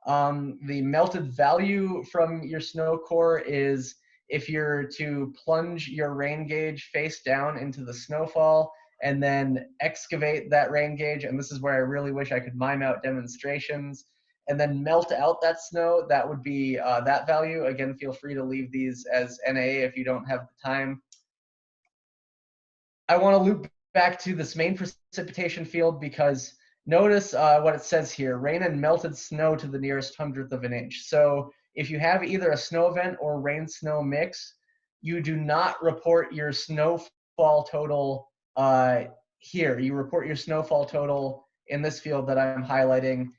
The melted value from your snow core is if you're to plunge your rain gauge face down into the snowfall and then excavate that rain gauge, and this is where I really wish I could mime out demonstrations, and then melt out that snow, that would be that value. Again, feel free to leave these as NA if you don't have the time. I want to loop back to this main precipitation field because notice what it says here, rain and melted snow to the nearest 100th of an inch. So if you have either a snow event or rain snow mix, you do not report your snowfall total here. You report your snowfall total in this field that I'm highlighting.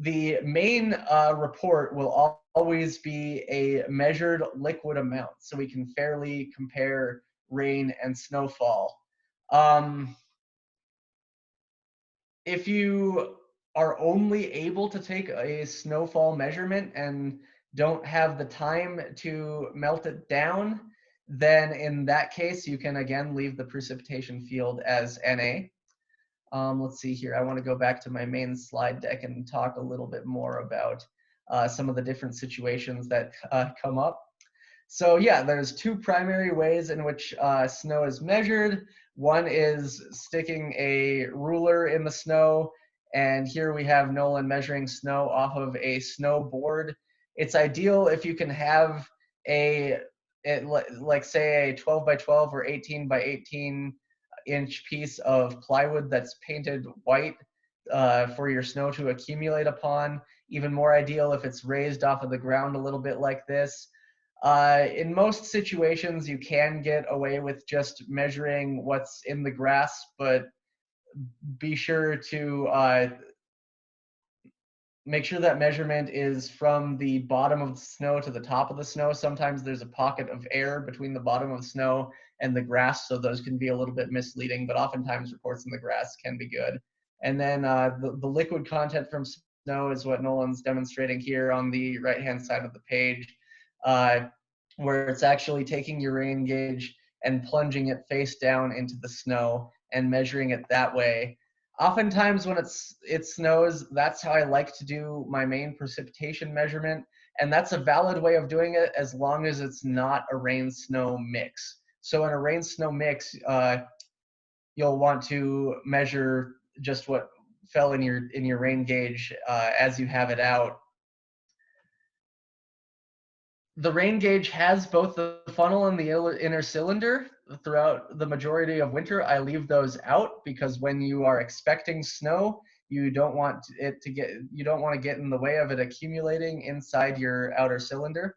The main report will always be a measured liquid amount, so we can fairly compare rain and snowfall. If you are only able to take a snowfall measurement and don't have the time to melt it down, then in that case, you can again leave the precipitation field as NA. Let's see here. I want to go back to my main slide deck and talk a little bit more about some of the different situations that come up. So yeah, there's 2 primary ways in which snow is measured. One is sticking a ruler in the snow, and here we have Nolan measuring snow off of a snowboard. It's ideal if you can have a like say a 12 by 12 or 18 by 18 inch piece of plywood that's painted white for your snow to accumulate upon. Even more ideal if it's raised off of the ground a little bit like this. In most situations, you can get away with just measuring what's in the grass, but be sure to make sure that measurement is from the bottom of the snow to the top of the snow. Sometimes there's a pocket of air between the bottom of the snow and the grass, so those can be a little bit misleading, but oftentimes reports in the grass can be good. And then the liquid content from snow is what Nolan's demonstrating here on the right-hand side of the page, where it's actually taking your rain gauge and plunging it face down into the snow and measuring it that way. Oftentimes when it snows, that's how I like to do my main precipitation measurement, and that's a valid way of doing it as long as it's not a rain-snow mix. So in a rain-snow mix, you'll want to measure just what fell in your rain gauge as you have it out. The rain gauge has both the funnel and the inner cylinder. Throughout the majority of winter, I leave those out because when you are expecting snow, you don't want to get in the way of it accumulating inside your outer cylinder.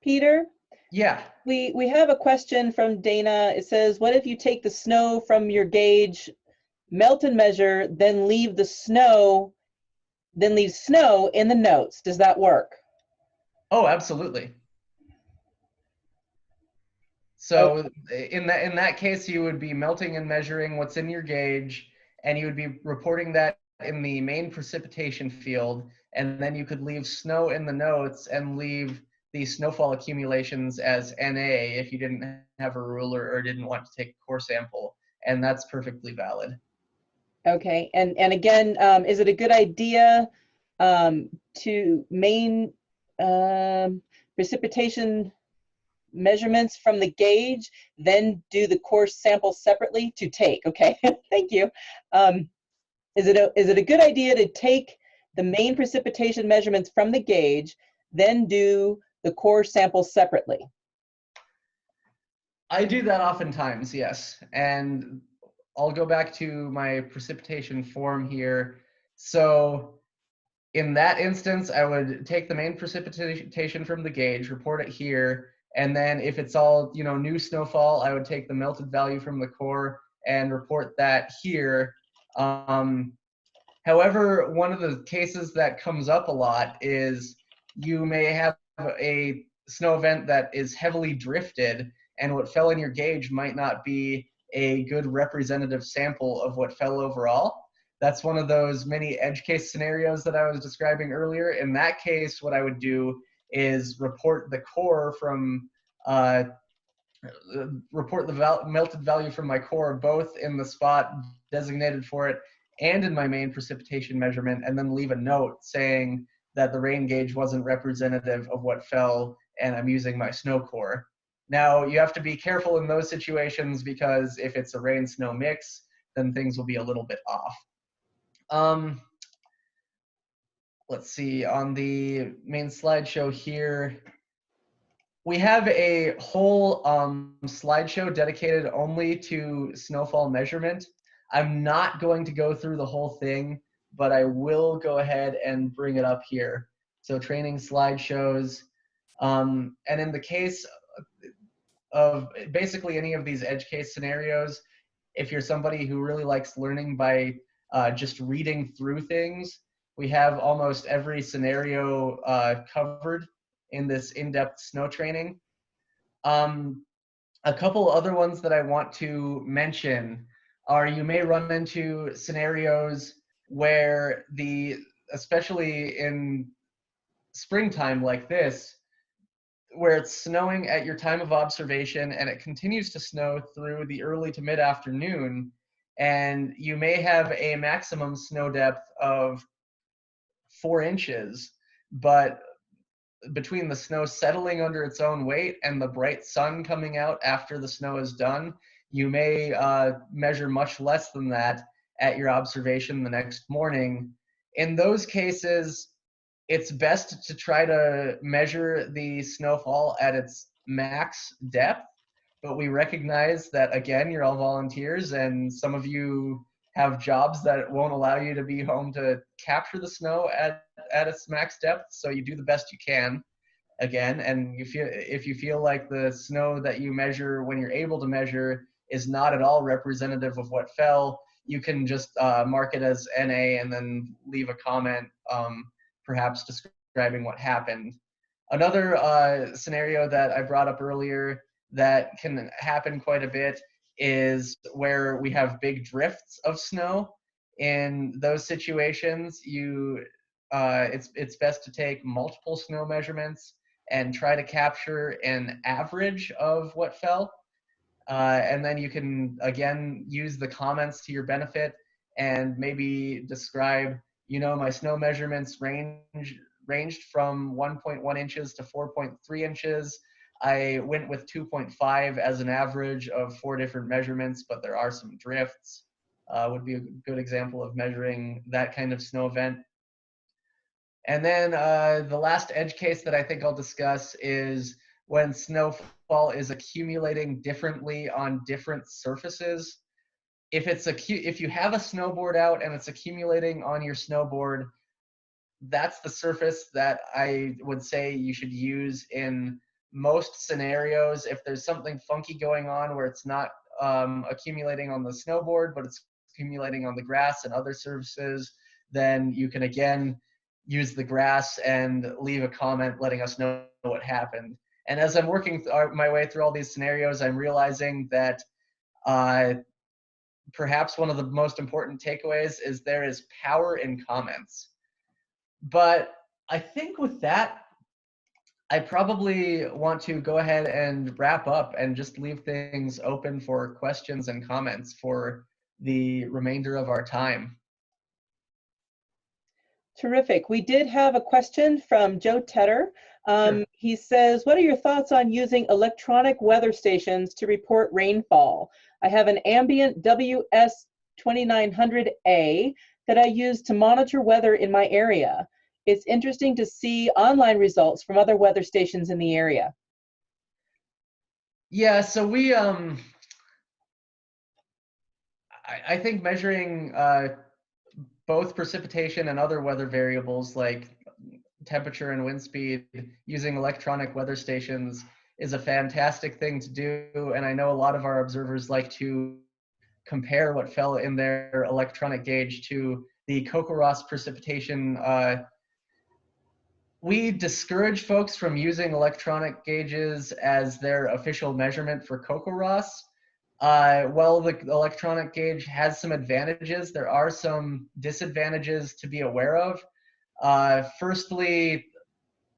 Peter, Yeah. we have a question from Dana. It says, what if you take the snow from your gauge, melt and measure, then leave snow in the notes? Does that work? Oh, absolutely. So in that case, you would be melting and measuring what's in your gauge, and you would be reporting that in the main precipitation field, and then you could leave snow in the notes and leave the snowfall accumulations as NA if you didn't have a ruler or didn't want to take a core sample, and that's perfectly valid. Okay, and again, is it a good idea to main precipitation measurements from the gauge, then do the core sample separately to take? Okay, thank you. Is it a good idea to take the main precipitation measurements from the gauge, then do the core sample separately? I do that oftentimes, yes. And I'll go back to my precipitation form here. So in that instance, I would take the main precipitation from the gauge, report it here, and then if it's all new snowfall, I would take the melted value from the core and report that here. However, one of the cases that comes up a lot is you may have a snow event that is heavily drifted, and what fell in your gauge might not be a good representative sample of what fell overall. That's one of those many edge case scenarios that I was describing earlier. In that case, what I would do is report the core from, report the melted value from my core, both in the spot designated for it and in my main precipitation measurement, and then leave a note saying that the rain gauge wasn't representative of what fell and I'm using my snow core. Now, you have to be careful in those situations because if it's a rain-snow mix, then things will be a little bit off. Let's see, on the main slideshow here, we have a whole slideshow dedicated only to snowfall measurement. I'm not going to go through the whole thing, but I will go ahead and bring it up here. So training slideshows, and in the case of basically any of these edge case scenarios, if you're somebody who really likes learning by just reading through things, we have almost every scenario covered in this in-depth snow training. A couple other ones that I want to mention are you may run into scenarios where especially in springtime like this, where it's snowing at your time of observation and it continues to snow through the early to mid-afternoon, and you may have a maximum snow depth of 4 inches, but between the snow settling under its own weight and the bright sun coming out after the snow is done, you may measure much less than that at your observation the next morning. In those cases, it's best to try to measure the snowfall at its max depth, but we recognize that, again, you're all volunteers and some of you have jobs that won't allow you to be home to capture the snow at its max depth, so you do the best you can, again. And if you feel like the snow that you measure when you're able to measure is not at all representative of what fell, you can just mark it as NA and then leave a comment, perhaps describing what happened. Another scenario that I brought up earlier that can happen quite a bit is where we have big drifts of snow. In those situations, it's best to take multiple snow measurements and try to capture an average of what fell. And then you can, again, use the comments to your benefit and maybe describe, my snow measurements ranged from 1.1 inches to 4.3 inches. I went with 2.5 as an average of 4 different measurements, but there are some drifts. Would be a good example of measuring that kind of snow event. And then the last edge case that I think I'll discuss is when snowfall is accumulating differently on different surfaces. If you have a snowboard out and it's accumulating on your snowboard, that's the surface that I would say you should use in most scenarios. If there's something funky going on where it's not accumulating on the snowboard, but it's accumulating on the grass and other surfaces, then you can again use the grass and leave a comment letting us know what happened. And as I'm working my way through all these scenarios, I'm realizing that perhaps one of the most important takeaways is there is power in comments. But I think with that, I probably want to go ahead and wrap up and just leave things open for questions and comments for the remainder of our time. Terrific. We did have a question from Joe Tedder. Sure. He says, what are your thoughts on using electronic weather stations to report rainfall? I have an ambient WS2900A that I use to monitor weather in my area. It's interesting to see online results from other weather stations in the area. Yeah, so we, I think measuring both precipitation and other weather variables like temperature and wind speed using electronic weather stations is a fantastic thing to do. And I know a lot of our observers like to compare what fell in their electronic gauge to the CoCoRaHs precipitation. We discourage folks from using electronic gauges as their official measurement for CoCoRaHs. While the electronic gauge has some advantages, there are some disadvantages to be aware of. Firstly,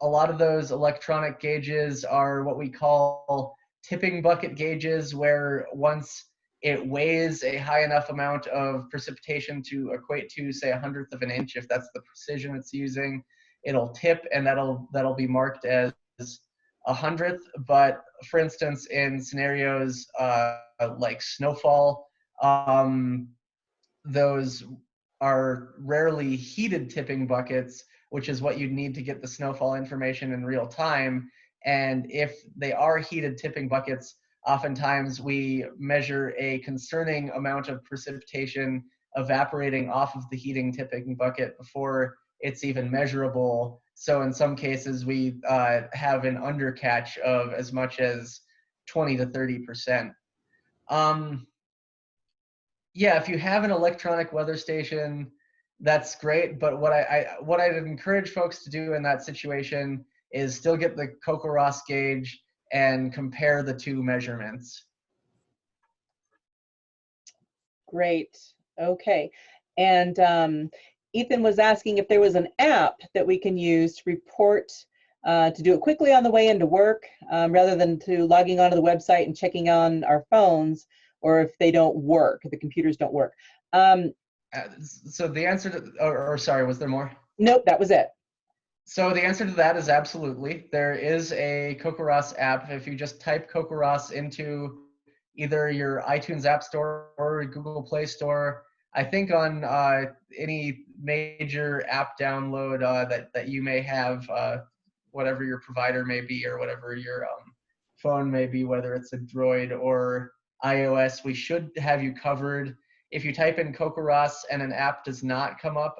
a lot of those electronic gauges are what we call tipping bucket gauges, where once it weighs a high enough amount of precipitation to equate to, say, 1/100th of an inch, if that's the precision it's using, it'll tip, and that'll be marked as 100th. But for instance, in scenarios like snowfall, those are rarely heated tipping buckets, which is what you'd need to get the snowfall information in real time. And if they are heated tipping buckets, oftentimes we measure a concerning amount of precipitation evaporating off of the heating tipping bucket before it's even measurable. So in some cases, we have an undercatch of as much as 20 to 30%. Yeah, if you have an electronic weather station, that's great. But what I'd encourage folks to do in that situation is still get the CoCoRaHs gauge and compare the two measurements. Great. Okay. And Ethan was asking if there was an app that we can use to report, to do it quickly on the way into work, rather than to logging onto the website and checking on our phones, or if they don't work, if the computers don't work. So the answer to, or sorry, was there more? Nope, that was it. So the answer to that is absolutely. There is a CoCoRaHs app. If you just type CoCoRaHs into either your iTunes App Store or Google Play Store, I think on any major app download that you may have, whatever your provider may be or whatever your phone may be, whether it's a Droid or iOS, we should have you covered. If you type in CoCoRaHs and an app does not come up,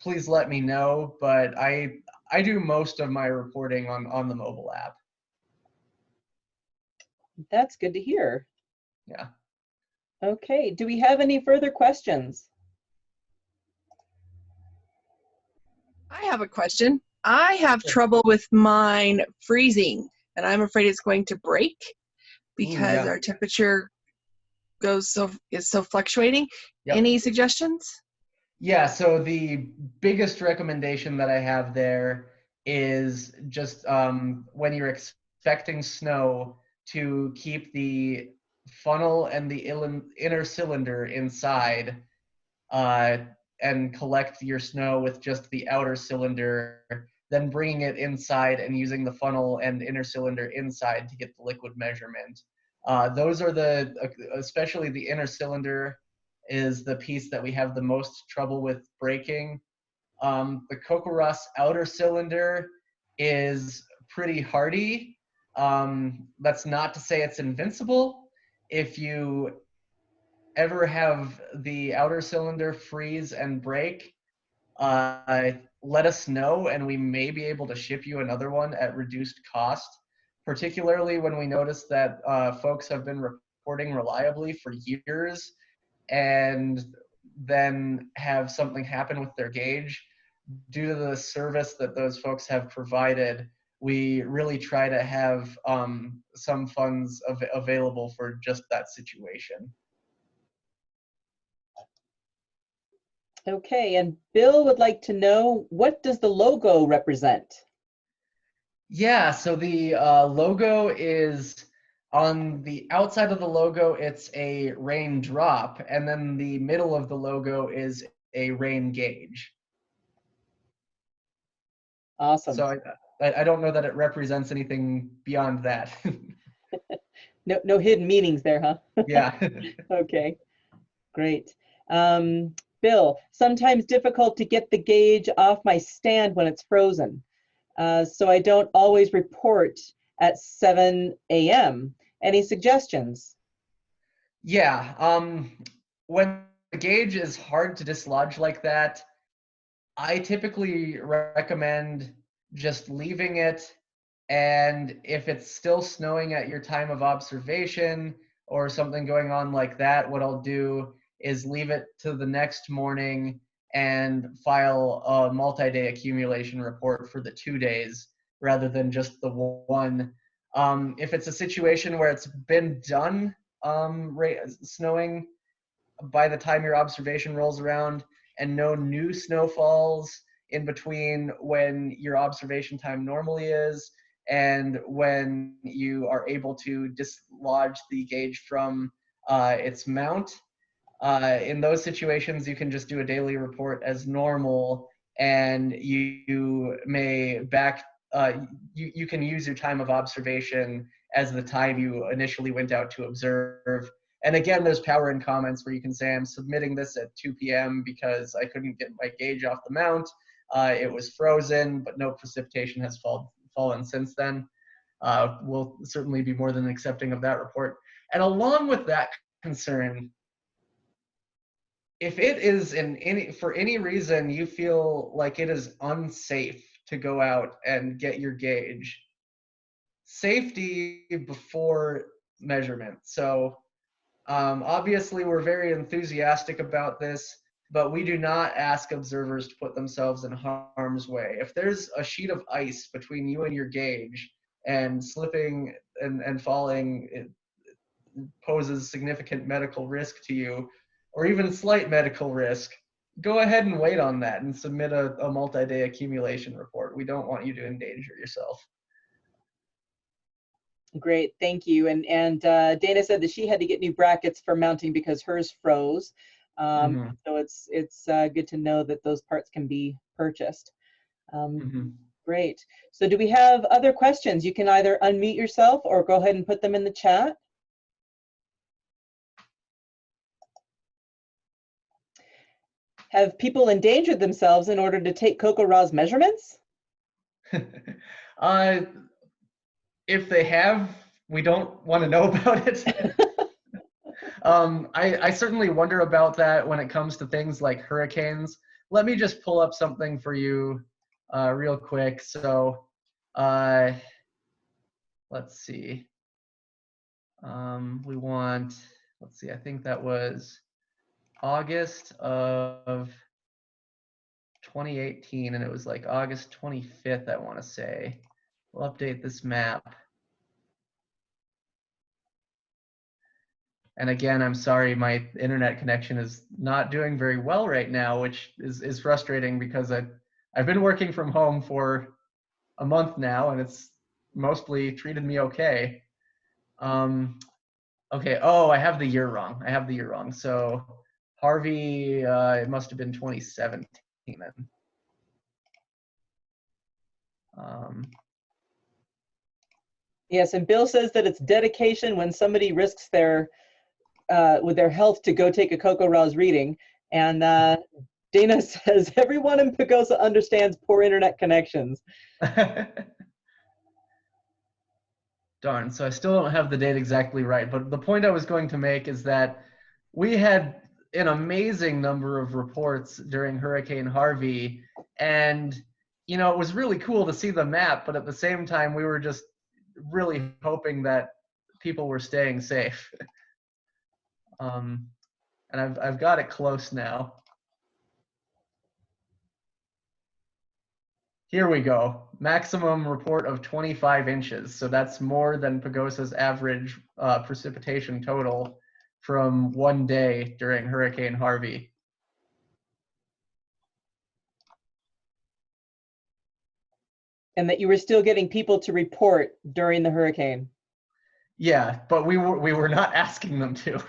please let me know. But I do most of my reporting on the mobile app. That's good to hear. Yeah. Okay, do we have any further questions? I have a question. I have Sure. trouble with mine freezing, and I'm afraid it's going to break because yeah. our temperature is so fluctuating. Yep. Any suggestions? Yeah, so the biggest recommendation that I have there is just when you're expecting snow, to keep the funnel and the inner cylinder inside, uh, and collect your snow with just the outer cylinder, then bringing it inside and using the funnel and inner cylinder inside to get the liquid measurement. Those are especially the inner cylinder is the piece that we have the most trouble with breaking. The CoCoRaHs outer cylinder is pretty hardy. That's not to say it's invincible. If you ever have the outer cylinder freeze and break, let us know and we may be able to ship you another one at reduced cost, particularly when we notice that folks have been reporting reliably for years and then have something happen with their gauge. Due to the service that those folks have provided, we really try to have some funds available for just that situation. Okay, and Bill would like to know, what does the logo represent? Yeah, so the logo is on the outside of the logo, it's a raindrop, and then the middle of the logo is a rain gauge. Awesome. So I don't know that it represents anything beyond that. No hidden meanings there, huh? Yeah. Okay, great. Bill, sometimes difficult to get the gauge off my stand when it's frozen. So I don't always report at 7 a.m. Any suggestions? Yeah. When the gauge is hard to dislodge like that, I typically recommend just leaving it. And if it's still snowing at your time of observation or something going on like that, what I'll do is leave it to the next morning and file a multi-day accumulation report for the 2 days rather than just the one. If it's a situation where it's been done snowing by the time your observation rolls around and no new snow falls in between when your observation time normally is and when you are able to dislodge the gauge from its mount. In those situations, you can just do a daily report as normal, and you may you can use your time of observation as the time you initially went out to observe. And again, there's power in comments where you can say, I'm submitting this at 2 p.m. because I couldn't get my gauge off the mount. It was frozen, but no precipitation has fallen since then. We'll certainly be more than accepting of that report. And along with that concern, if it is for any reason you feel like it is unsafe to go out and get your gauge, safety before measurement. So obviously, we're very enthusiastic about this, but we do not ask observers to put themselves in harm's way. If there's a sheet of ice between you and your gauge and slipping and falling, it poses significant medical risk to you, or even slight medical risk, go ahead and wait on that and submit a multi-day accumulation report. We don't want you to endanger yourself. Great, thank you. And Dana said that she had to get new brackets for mounting because hers froze. So it's good to know that those parts can be purchased. Great. So do we have other questions? You can either unmute yourself or go ahead and put them in the chat. Have people endangered themselves in order to take CoCoRaHs measurements? uh, if they have, we don't want to know about it. I certainly wonder about that when it comes to things like hurricanes. Let me just pull up something for you real quick. So let's see. We want, let's see, I think that was August of 2018, and it was like August 25th, I want to say. We'll update this map. And again, I'm sorry, my internet connection is not doing very well right now, which is frustrating because I've been working from home for a month now, and it's mostly treated me okay. Okay, oh, I have the year wrong. I have the year wrong. So Harvey, it must have been 2017 then. Yes, and Bill says that it's dedication when somebody risks their with their health to go take a CoCoRaHs reading. And Dana says everyone in Pagosa understands poor internet connections. Darn, so I still don't have the date exactly right, but the point I was going to make is that we had an amazing number of reports during Hurricane Harvey, and you know, it was really cool to see the map, but at the same time we were just really hoping that people were staying safe. And I've got it close now. Here we go. Maximum report of 25 inches. So that's more than Pagosa's average precipitation total from one day during Hurricane Harvey. And that you were still getting people to report during the hurricane. Yeah, but we were not asking them to.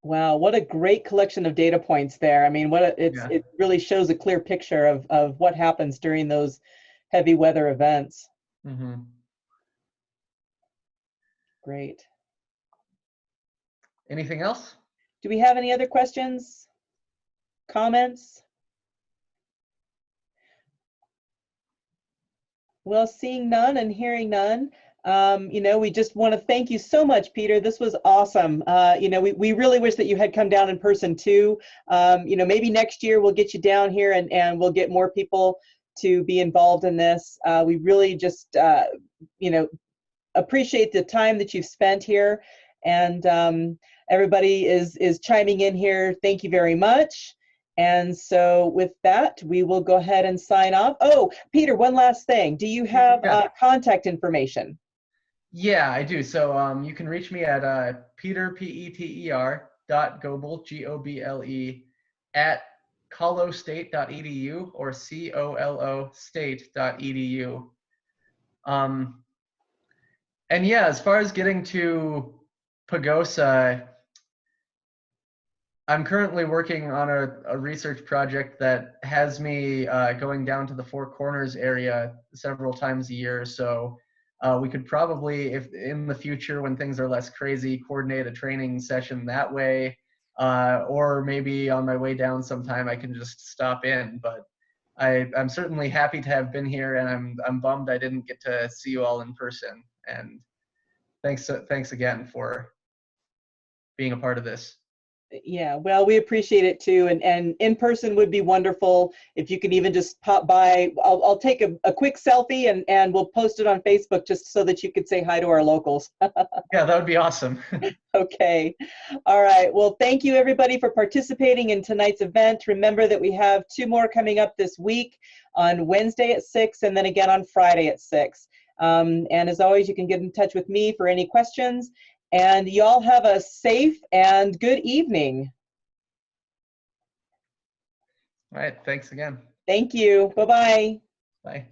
Wow, what a great collection of data points there. I mean, it really shows a clear picture of what happens during those heavy weather events. Mm-hmm. Great. Anything else? Do we have any other questions? Comments? Well, seeing none and hearing none, you know, we just want to thank you so much, Peter. This was awesome. You know, we really wish that you had come down in person too. You know, maybe next year we'll get you down here and we'll get more people to be involved in this. We really just, you know, appreciate the time that you've spent here, and everybody is chiming in here. Thank you very much. And so with that, we will go ahead and sign off. Oh, Peter, one last thing. Do you have contact information? Yeah, I do. So you can reach me at Peter, Peter, .goble, Goble, at colostate.edu or COLO state.edu. And yeah, as far as getting to Pagosa, I'm currently working on a research project that has me going down to the Four Corners area several times a year. So we could probably, if in the future when things are less crazy, coordinate a training session that way. Or maybe on my way down sometime I can just stop in. But I'm certainly happy to have been here, and I'm bummed I didn't get to see you all in person. And thanks again for being a part of this. Yeah, well, we appreciate it too, and in person would be wonderful. If you can even just pop by, I'll take a quick selfie and we'll post it on Facebook just so that you could say hi to our locals. Yeah, that would be awesome. Okay. All right. Well, thank you everybody for participating in tonight's event. Remember that we have 2 more coming up this week, on Wednesday at 6 and then again on Friday at 6. And as always, you can get in touch with me for any questions. And y'all have a safe and good evening. All right. Thanks again. Thank you. Bye-bye. Bye.